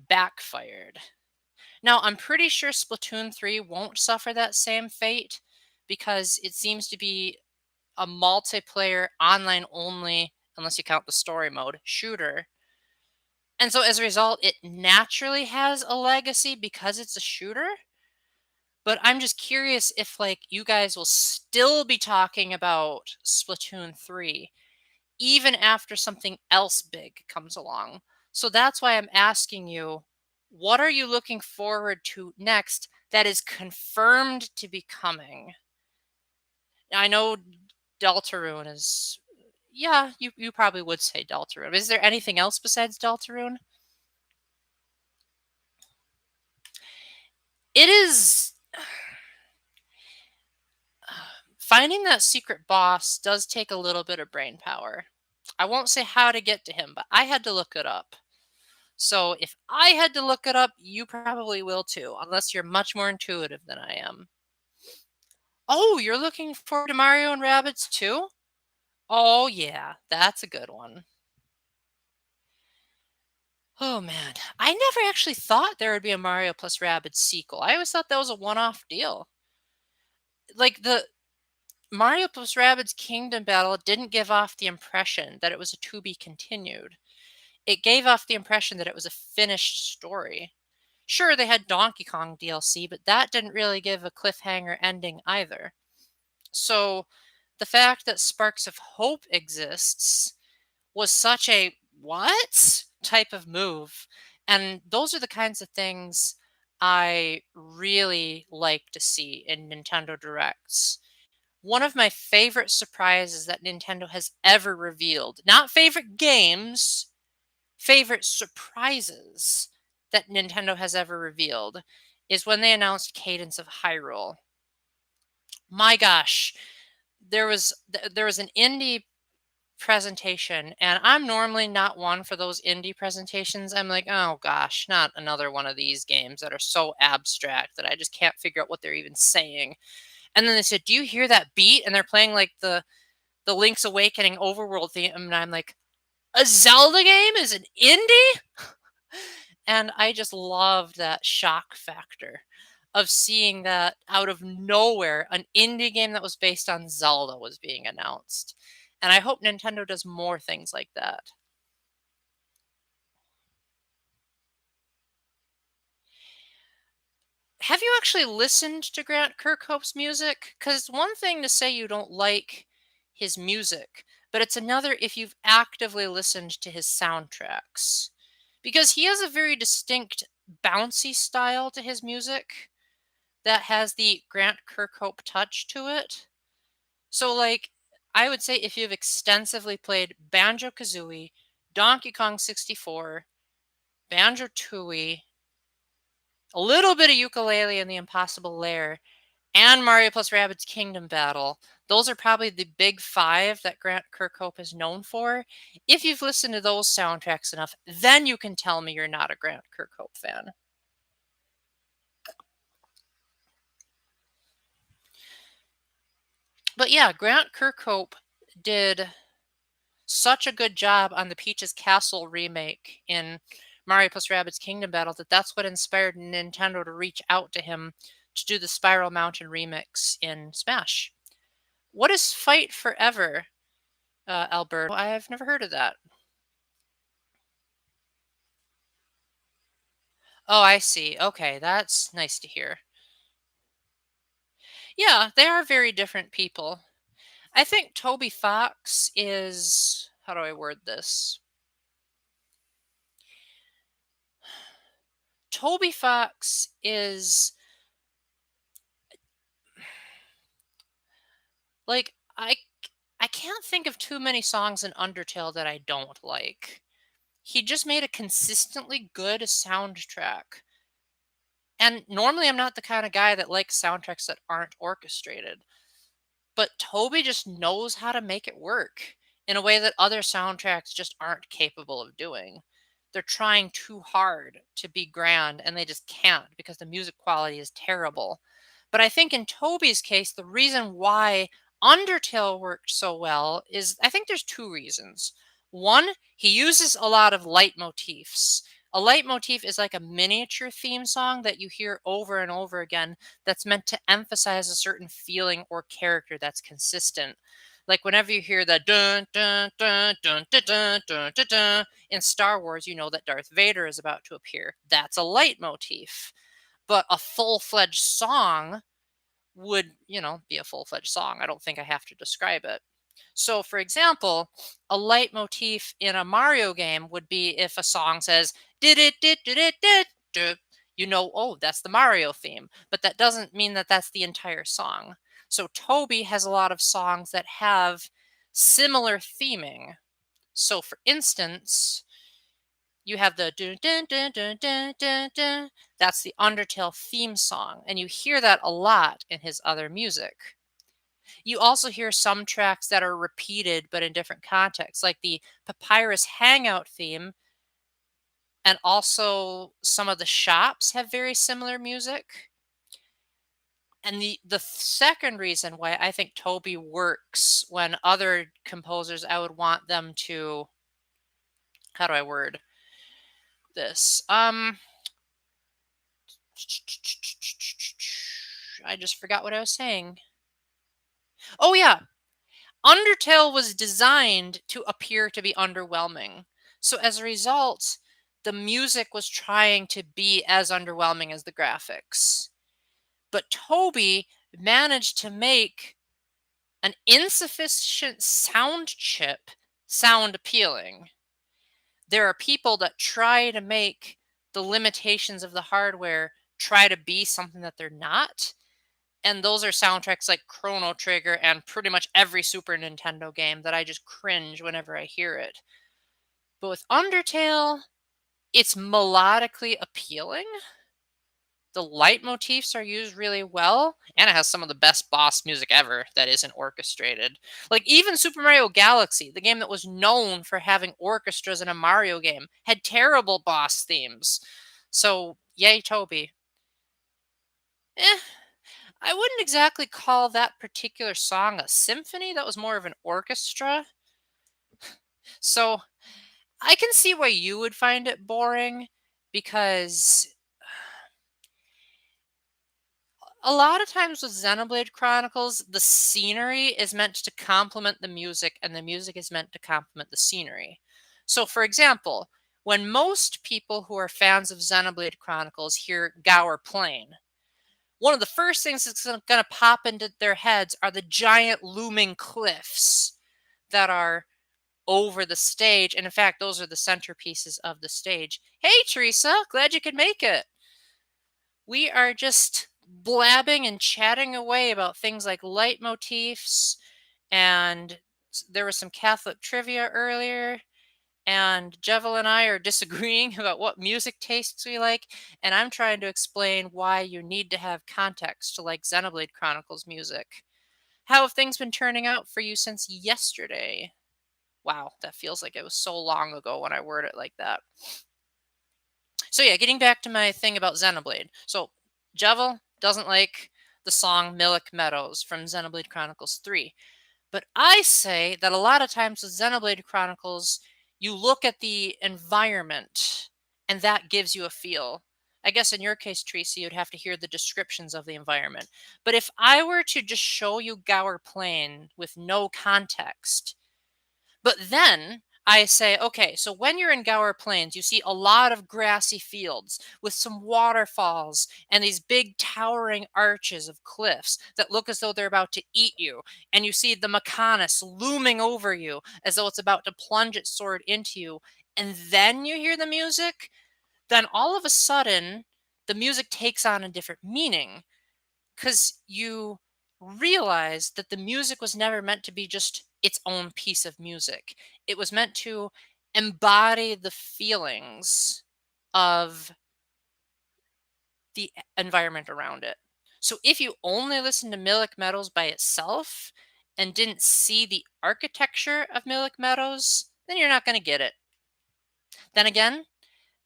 backfired. Now, I'm pretty sure Splatoon 3 won't suffer that same fate because it seems to be a multiplayer, online only, unless you count the story mode, shooter. And so as a result, it naturally has a legacy because it's a shooter. But I'm just curious if, like, you guys will still be talking about Splatoon 3 even after something else big comes along. So that's why I'm asking you, what are you looking forward to next that is confirmed to be coming? I know Deltarune is. Yeah, you probably would say Deltarune. Is there anything else besides Deltarune? It is. Finding that secret boss does take a little bit of brain power. I won't say how to get to him, but I had to look it up. So if I had to look it up, you probably will too, unless you're much more intuitive than I am. Oh, you're looking forward to Mario and Rabbids too? Oh yeah, that's a good one. Oh man, I never actually thought there would be a Mario plus Rabbids sequel. I always thought that was a one-off deal. Like the Mario plus Rabbids Kingdom Battle didn't give off the impression that it was a to be continued. It gave off the impression that it was a finished story. Sure, they had Donkey Kong DLC, but that didn't really give a cliffhanger ending either. So the fact that Sparks of Hope exists was such a what type of move. And those are the kinds of things I really like to see in Nintendo Directs. One of my favorite surprises that Nintendo has ever revealed, not favorite games, favorite surprises that Nintendo has ever revealed, is when they announced Cadence of Hyrule. My gosh, there was an indie presentation, and I'm normally not one for those indie presentations. I'm like, oh gosh, not another one of these games that are so abstract that I just can't figure out what they're even saying. And then they said, "Do you hear that beat?" And they're playing like the Link's Awakening overworld theme, and I'm like, a Zelda game is an indie? And I just loved that shock factor of seeing that out of nowhere, an indie game that was based on Zelda was being announced. And I hope Nintendo does more things like that. Have you actually listened to Grant Kirkhope's music? Because one thing to say you don't like his music, but it's another if you've actively listened to his soundtracks. Because he has a very distinct bouncy style to his music that has the Grant Kirkhope touch to it. So, like, I would say if you've extensively played Banjo Kazooie, Donkey Kong 64, Banjo Tooie, a little bit of ukulele and the Impossible Lair, and Mario plus Rabbids Kingdom Battle, those are probably the big five that Grant Kirkhope is known for. If you've listened to those soundtracks enough, then you can tell me you're not a Grant Kirkhope fan. But yeah, Grant Kirkhope did such a good job on the Peach's Castle remake in Mario plus Rabbids Kingdom Battle that that's what inspired Nintendo to reach out to him to do the Spiral Mountain remix in Smash. What is Fight Forever, Alberto? I've never heard of that. Oh, I see. Okay, that's nice to hear. Yeah, they are very different people. I think Toby Fox is. How do I word this? Toby Fox is like I can't think of too many songs in Undertale that I don't like. He just made a consistently good soundtrack. And normally I'm not the kind of guy that likes soundtracks that aren't orchestrated. But Toby just knows how to make it work in a way that other soundtracks just aren't capable of doing. They're trying too hard to be grand and they just can't because the music quality is terrible. But I think in Toby's case, the reason why Undertale worked so well is I think there's two reasons. One, he uses a lot of leitmotifs. A leitmotif is like a miniature theme song that you hear over and over again that's meant to emphasize a certain feeling or character that's consistent. Like whenever you hear the dun dun dun dun dun dun dun dun dun in Star Wars, you know that Darth Vader is about to appear. That's a leitmotif. But a full-fledged song would, be a full-fledged song. I don't think I have to describe it. So, for example, a leitmotif in a Mario game would be if a song says did it did, you know, oh, that's the Mario theme, but that doesn't mean that that's the entire song. So Toby has a lot of songs that have similar theming. So, for instance, you have the dun dun dun dun dun dun dun. That's the Undertale theme song, and you hear that a lot in his other music. You also hear some tracks that are repeated but in different contexts, like the Papyrus Hangout theme, and also some of the shops have very similar music. And the second reason why I think Toby works when other composers I would want them to how do I word this? I just forgot what I was saying. Oh yeah, Undertale was designed to appear to be underwhelming. So as a result, the music was trying to be as underwhelming as the graphics. But Toby managed to make an insufficient sound chip sound appealing. There are people that try to make the limitations of the hardware try to be something that they're not. And those are soundtracks like Chrono Trigger and pretty much every Super Nintendo game that I just cringe whenever I hear it. But with Undertale, it's melodically appealing. The leitmotifs are used really well, and it has some of the best boss music ever that isn't orchestrated. Like, even Super Mario Galaxy, the game that was known for having orchestras in a Mario game, had terrible boss themes. So, yay, Toby. Eh, I wouldn't exactly call that particular song a symphony. That was more of an orchestra. So, I can see why you would find it boring because a lot of times with Xenoblade Chronicles, the scenery is meant to complement the music, and the music is meant to complement the scenery. So, for example, when most people who are fans of Xenoblade Chronicles hear Gower Plain, one of the first things that's going to pop into their heads are the giant looming cliffs that are over the stage. And in fact, those are the centerpieces of the stage. Hey, Teresa, glad you could make it. We are just blabbing and chatting away about things like leitmotifs, and there was some Catholic trivia earlier, and Jevel and I are disagreeing about what music tastes we like, and I'm trying to explain why you need to have context to like Xenoblade Chronicles music. How have things been turning out for you since yesterday? Wow, that feels like it was so long ago when I word it like that. So yeah, getting back to my thing about Xenoblade. So Jevel doesn't like the song Millic Meadows from Xenoblade Chronicles 3. But I say that a lot of times with Xenoblade Chronicles, you look at the environment and that gives you a feel. I guess in your case, Tracy, you'd have to hear the descriptions of the environment. But if I were to just show you Gower Plain with no context, but then I say, okay, so when you're in Gower Plains, you see a lot of grassy fields with some waterfalls and these big towering arches of cliffs that look as though they're about to eat you. And you see the Macanus looming over you as though it's about to plunge its sword into you. And then you hear the music, then all of a sudden, the music takes on a different meaning because you realize that the music was never meant to be just its own piece of music. It was meant to embody the feelings of the environment around it. So if you only listen to Millic Meadows by itself and didn't see the architecture of Millic Meadows, then you're not going to get it. Then again,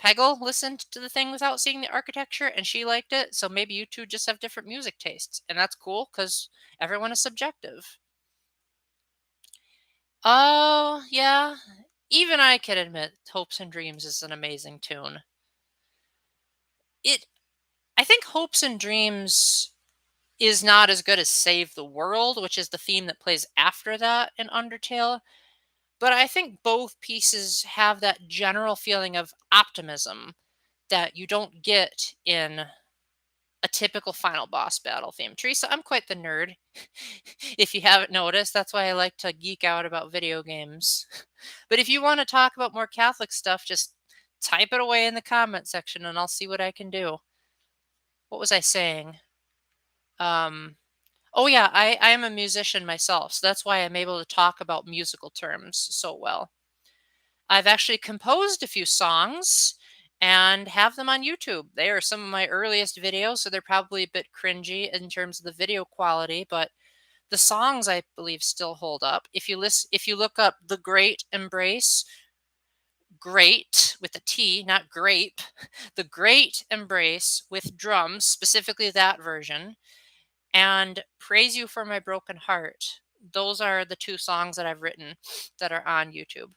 Peggle listened to the thing without seeing the architecture and she liked it, so maybe you two just have different music tastes. And that's cool because everyone is subjective. Oh, yeah. Even I can admit Hopes and Dreams is an amazing tune. I think Hopes and Dreams is not as good as Save the World, which is the theme that plays after that in Undertale. But I think both pieces have that general feeling of optimism that you don't get in a typical final boss battle theme. Teresa, I'm quite the nerd. If you haven't noticed, that's why I like to geek out about video games. But if you want to talk about more Catholic stuff, just type it away in the comment section and I'll see what I can do. What was I saying? Oh yeah, I am a musician myself, so that's why I'm able to talk about musical terms so well. I've actually composed a few songs and have them on YouTube. They are some of my earliest videos, so they're probably a bit cringy in terms of the video quality, but the songs I believe still hold up. If you look up The Great Embrace, great with a T, not grape, The Great Embrace with drums, specifically that version, and Praise You for My Broken Heart. Those are the two songs that I've written that are on YouTube.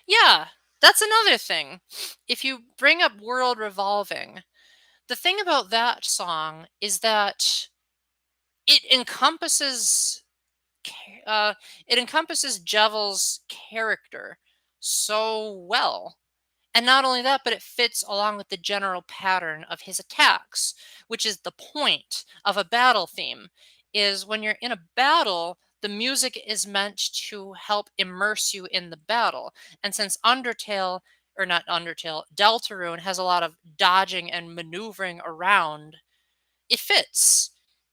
Yeah, that's another thing. If you bring up World Revolving, the thing about that song is that it encompasses ca- uh, it encompasses Jevel's character so well. And not only that, but it fits along with the general pattern of his attacks, which is the point of a battle theme. Is when you're in a battle, the music is meant to help immerse you in the battle. And since Undertale, or not Undertale, Deltarune has a lot of dodging and maneuvering around, it fits.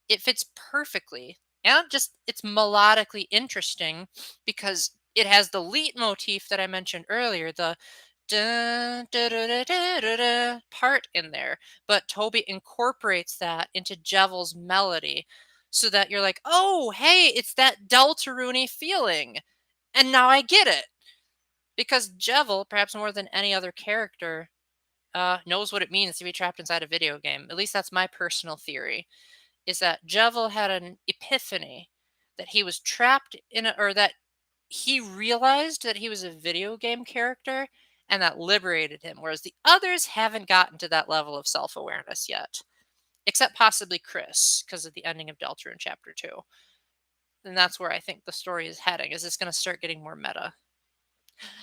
It fits perfectly. And just it's melodically interesting because it has the leitmotif that I mentioned earlier, the dun, da, da, da, da, da, da, part in there. But Toby incorporates that into Jevel's melody so that you're like, oh, hey, it's that Deltarune feeling. And now I get it. Because Jevel, perhaps more than any other character, knows what it means to be trapped inside a video game. At least that's my personal theory is that Jevel had an epiphany that he was trapped in a, or that he realized that he was a video game character and that liberated him, whereas the others haven't gotten to that level of self awareness yet, except possibly Chris, because of the ending of Deltarune Chapter 2. And that's where I think the story is heading. Is it's going to start getting more meta?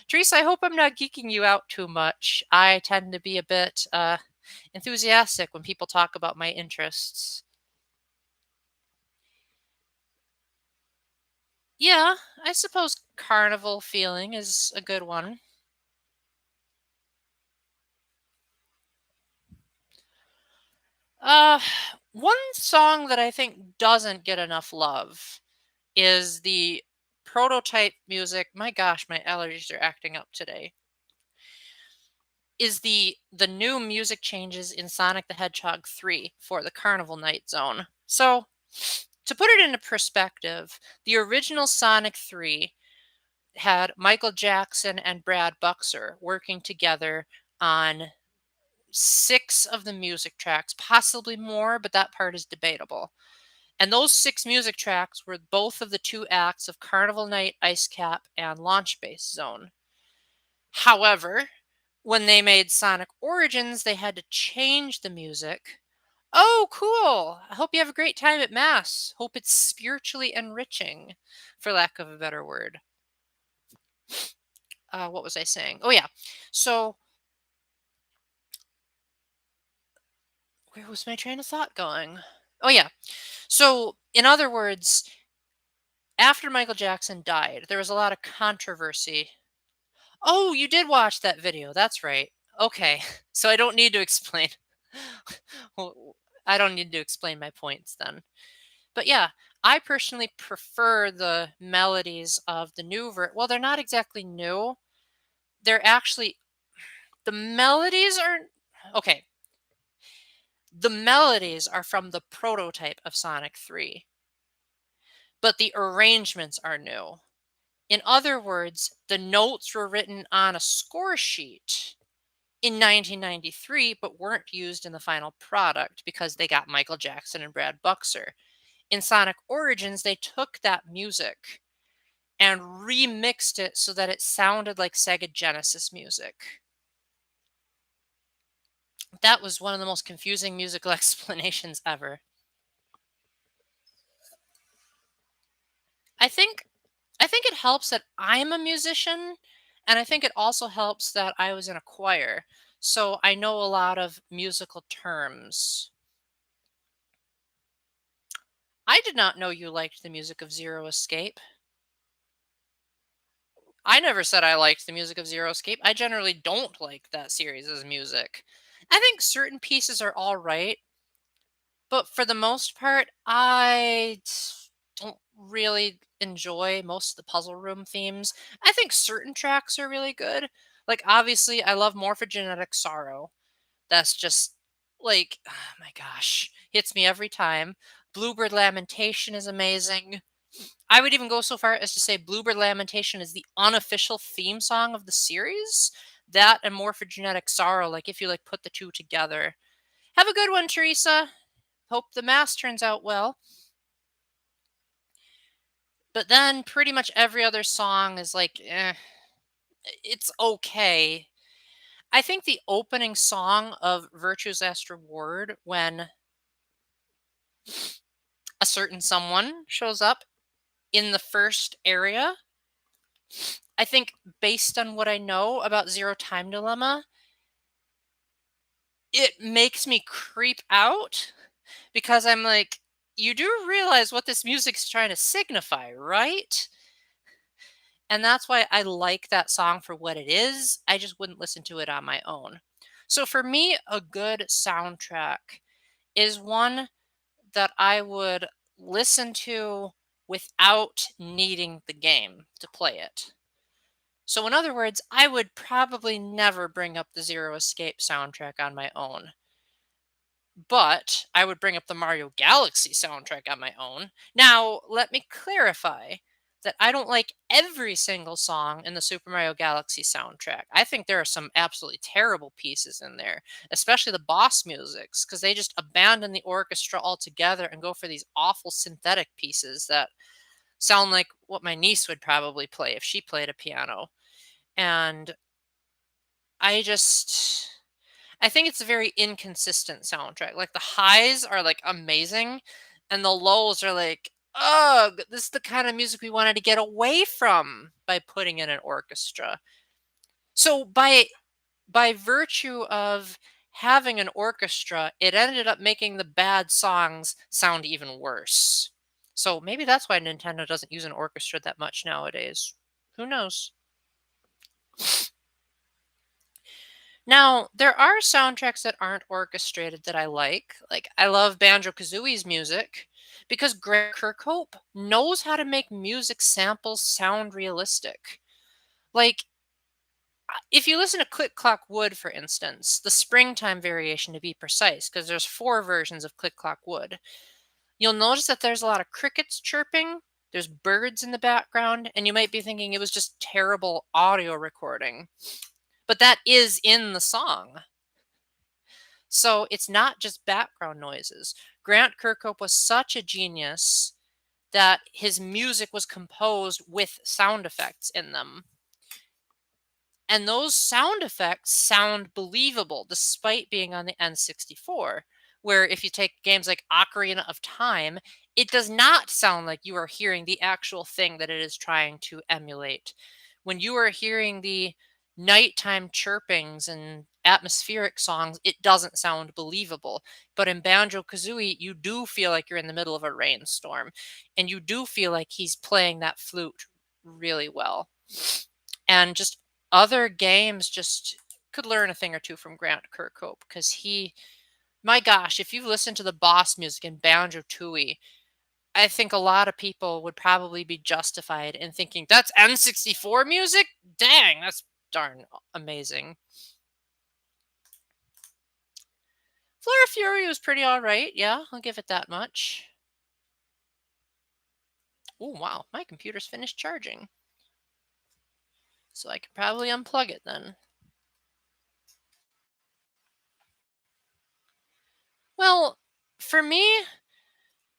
Teresa, I hope I'm not geeking you out too much. I tend to be a bit enthusiastic when people talk about my interests. Yeah, I suppose carnival feeling is a good one. Uh, one song that I think doesn't get enough love is the prototype music. My gosh, my allergies are acting up today. Is the new music changes in Sonic the Hedgehog 3 for the Carnival Night Zone. So, to put it into perspective, the original Sonic 3 had Michael Jackson and Brad Buxer working together on 6 of the music tracks, possibly more, but that part is debatable. And those 6 music tracks were both of the 2 acts of Carnival Night, Ice Cap, and Launch Base Zone. However, when they made Sonic Origins, they had to change the music. Oh, cool! I hope you have a great time at Mass. Hope it's spiritually enriching, for lack of a better word. What was I saying? Oh, yeah. So, where was my train of thought going? Oh, yeah. So, in other words, after Michael Jackson died, there was a lot of controversy. Oh, you did watch that video. That's right. Okay. So I don't need to explain. Well, I don't need to explain my points then. But yeah, I personally prefer the melodies of the new well, they're not exactly new. They're actually the melodies are okay. The melodies are from the prototype of Sonic 3, but the arrangements are new. In other words, the notes were written on a score sheet in 1993, but weren't used in the final product because they got Michael Jackson and Brad Buxer. In Sonic Origins, they took that music and remixed it so that it sounded like Sega Genesis music. That was one of the most confusing musical explanations ever. I think I think it helps that I'm a musician, and I think it also helps that I was in a choir. So I know a lot of musical terms. I did not know you liked the music of Zero Escape. I never said I liked the music of Zero Escape. I generally don't like that series' music. I think certain pieces are all right, but for the most part, don't really enjoy most of the puzzle room themes. I think certain tracks are really good. Like, obviously, I love Morphogenetic Sorrow. That's just like, oh my gosh, hits me every time. Bluebird Lamentation is amazing. I would even go so far as to say Bluebird Lamentation is the unofficial theme song of the series. That and Morphogenetic Sorrow, like if you like put the two together. Have a good one, Teresa. Hope the mass turns out well. But then pretty much every other song is like, eh. It's okay. I think the opening song of Virtue's Last Reward, when a certain someone shows up in the first area, I think based on what I know about Zero Time Dilemma, it makes me creep out because I'm like, you do realize what this music's trying to signify, right? And that's why I like that song for what it is. I just wouldn't listen to it on my own. So for me, a good soundtrack is one that I would listen to without needing the game to play it. So, in other words, I would probably never bring up the Zero Escape soundtrack on my own, but I would bring up the Mario Galaxy soundtrack on my own. Now, let me clarify that I don't like every single song in the Super Mario Galaxy soundtrack. I think there are some absolutely terrible pieces in there, especially the boss musics, because they just abandon the orchestra altogether and go for these awful synthetic pieces that sound like what my niece would probably play if she played a piano. And I just I think it's a very inconsistent soundtrack. Like the highs are like amazing and the lows are like, ugh, this is the kind of music we wanted to get away from by putting in an orchestra. So by virtue of having an orchestra, it ended up making the bad songs sound even worse. So maybe that's why Nintendo doesn't use an orchestra that much nowadays. Who knows? Now, there are soundtracks that aren't orchestrated that I like. Like, I love Banjo-Kazooie's music because Greg Kirkhope knows how to make music samples sound realistic. Like, if you listen to Click Clock Wood, for instance, the springtime variation to be precise, because there's 4 versions of Click Clock Wood, you'll notice that there's a lot of crickets chirping, there's birds in the background, and you might be thinking it was just terrible audio recording. But that is in the song. So it's not just background noises. Grant Kirkhope was such a genius that his music was composed with sound effects in them. And those sound effects sound believable despite being on the N64. Where if you take games like Ocarina of Time, it does not sound like you are hearing the actual thing that it is trying to emulate. When you are hearing the nighttime chirpings and atmospheric songs, it doesn't sound believable. But in Banjo Kazooie, you do feel like you're in the middle of a rainstorm, and you do feel like he's playing that flute really well. And just other games just could learn a thing or two from Grant Kirkhope because my gosh, if you listen to the boss music in Banjo Tooie, I think a lot of people would probably be justified in thinking that's N64 music. Dang, that's darn amazing. Flare Fury was pretty all right. Yeah, I'll give it that much. Oh wow, my computer's finished charging, so I could probably unplug it then. Well, for me,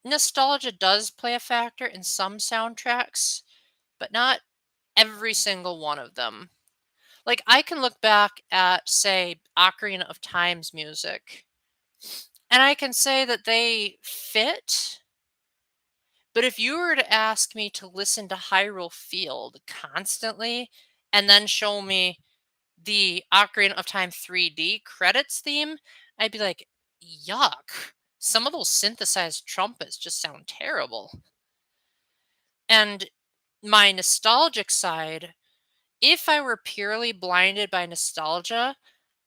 nostalgia does play a factor in some soundtracks, but not every single one of them. Like, I can look back at, say, Ocarina of Time's music, and I can say that they fit, but if you were to ask me to listen to Hyrule Field constantly and then show me the Ocarina of Time 3D credits theme, I'd be like, yuck. Some of those synthesized trumpets just sound terrible. And my nostalgic side, if I were purely blinded by nostalgia,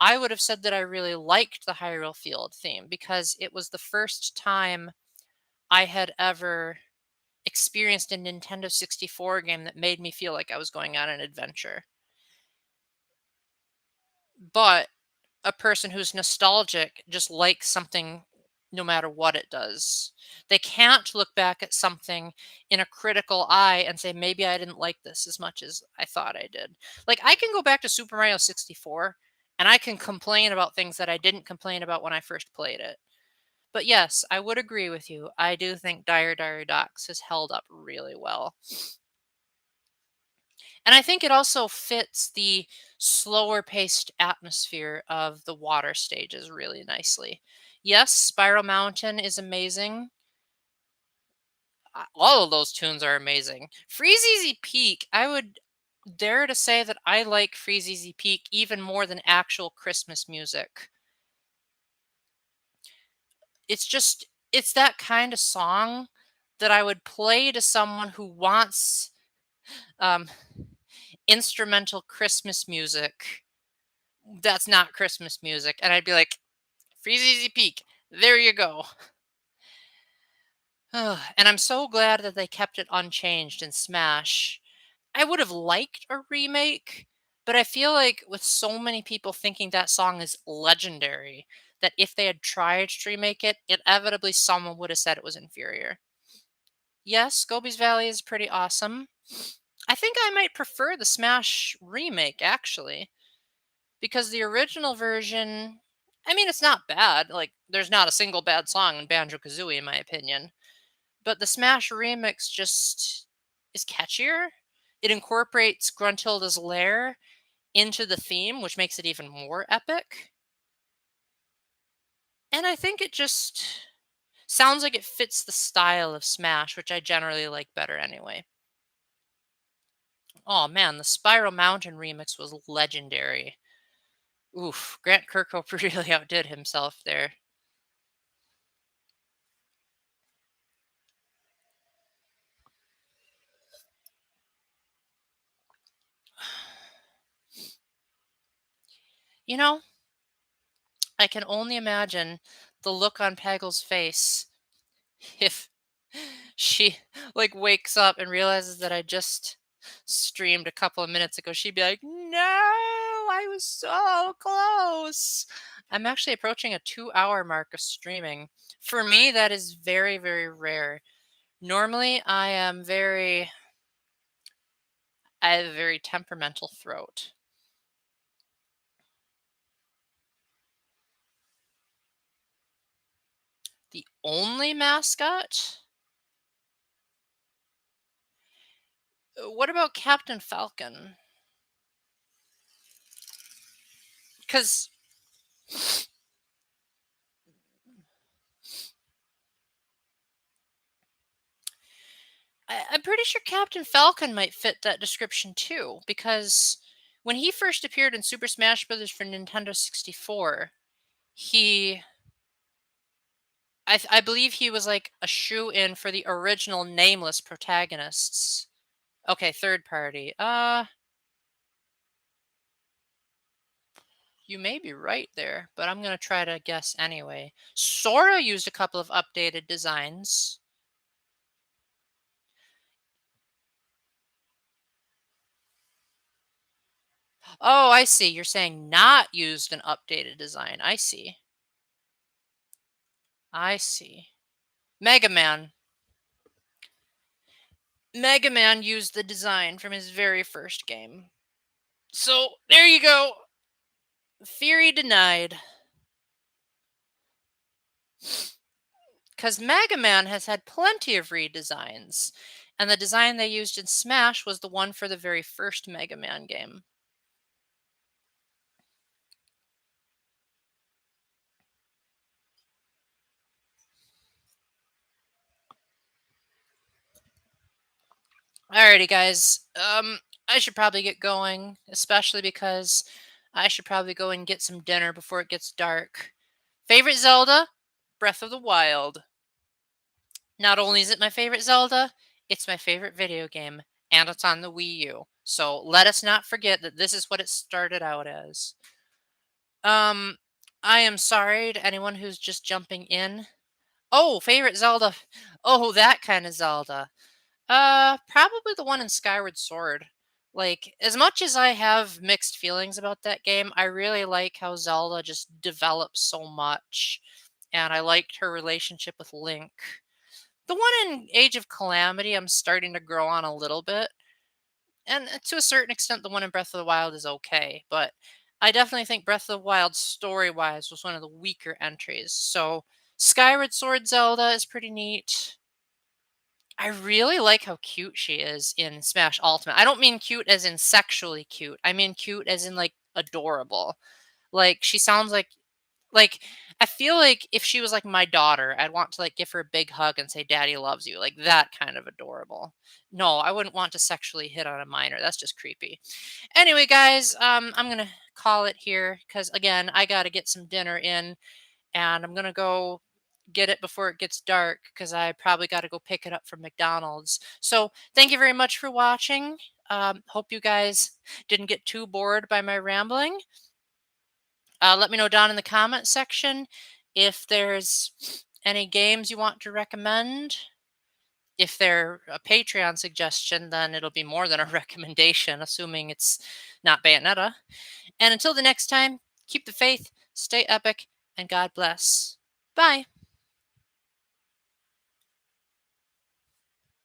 I would have said that I really liked the Hyrule Field theme because it was the first time I had ever experienced a Nintendo 64 game that made me feel like I was going on an adventure. But a person who's nostalgic just likes something no matter what it does. They can't look back at something in a critical eye and say, maybe I didn't like this as much as I thought I did. Like, I can go back to Super Mario 64 and I can complain about things that I didn't complain about when I first played it. But yes, I would agree with you. I do think Dire Dire Docks has held up really well. And I think it also fits the slower paced atmosphere of the water stages really nicely. Yes, Spiral Mountain is amazing. All of those tunes are amazing. Freeze Easy Peak, I would dare to say that I like Freeze Easy Peak even more than actual Christmas music. It's just, it's that kind of song that I would play to someone who wants um, instrumental Christmas music that's not Christmas music. And I'd be like, Freeze Easy Peak, there you go. And I'm so glad that they kept it unchanged in Smash. I would have liked a remake, but I feel like with so many people thinking that song is legendary, that if they had tried to remake it, inevitably someone would have said it was inferior. Yes, Gobi's Valley is pretty awesome. I think I might prefer the Smash remake, actually, because the original version, I mean, it's not bad. Like, there's not a single bad song in Banjo Kazooie, in my opinion. But the Smash remix just is catchier. It incorporates Gruntilda's lair into the theme, which makes it even more epic. And I think it just sounds like it fits the style of Smash, which I generally like better anyway. Oh man, the Spiral Mountain remix was legendary. Oof, Grant Kirkhope really outdid himself there. You know, I can only imagine the look on Paggle's face if she like wakes up and realizes that I just streamed a couple of minutes ago. She'd be like, "No, I was so close." I'm actually approaching a 2-hour mark of streaming. For me, that is very, very rare. Normally, I have a very temperamental throat. The only mascot? What about Captain Falcon? Because I'm pretty sure Captain Falcon might fit that description too, because when he first appeared in Super Smash Bros. For Nintendo 64, he, I believe he was like a shoe-in for the original nameless protagonists. Okay, third party. You may be right there, but I'm gonna try to guess anyway. Sora used a couple of updated designs. Oh, I see. You're saying not used an updated design. I see. I see. Mega Man. Mega Man used the design from his very first game. So, there you go. Theory denied. Because Mega Man has had plenty of redesigns, and the design they used in Smash was the one for the very first Mega Man game. Alrighty, guys. I should probably get going, especially because I should probably go and get some dinner before it gets dark. Favorite Zelda? Breath of the Wild. Not only is it my favorite Zelda, it's my favorite video game, and it's on the Wii U. So let us not forget that this is what it started out as. Um, I am sorry to anyone who's just jumping in. Oh, favorite Zelda. Oh, that kind of Zelda. Probably the one in Skyward Sword. Like, as much as I have mixed feelings about that game, I really like how Zelda just develops so much. And I liked her relationship with Link. The one in Age of Calamity, I'm starting to grow on a little bit. And to a certain extent, the one in Breath of the Wild is okay. But I definitely think Breath of the Wild, story wise, was one of the weaker entries. So, Skyward Sword Zelda is pretty neat. I really like how cute she is in Smash Ultimate. I don't mean cute as in sexually cute. I mean cute as in like adorable. Like she sounds like I feel like if she was like my daughter, I'd want to like give her a big hug and say daddy loves you. Like that kind of adorable. No, I wouldn't want to sexually hit on a minor. That's just creepy. Anyway, guys, I'm going to call it here cuz again, I got to get some dinner in and I'm going to go get it before it gets dark because I probably got to go pick it up from McDonald's. So, thank you very much for watching. Hope you guys didn't get too bored by my rambling. Let me know down in the comment section if there's any games you want to recommend. If they're a Patreon suggestion, then it'll be more than a recommendation, assuming it's not Bayonetta. And until the next time, keep the faith, stay epic, and God bless. Bye.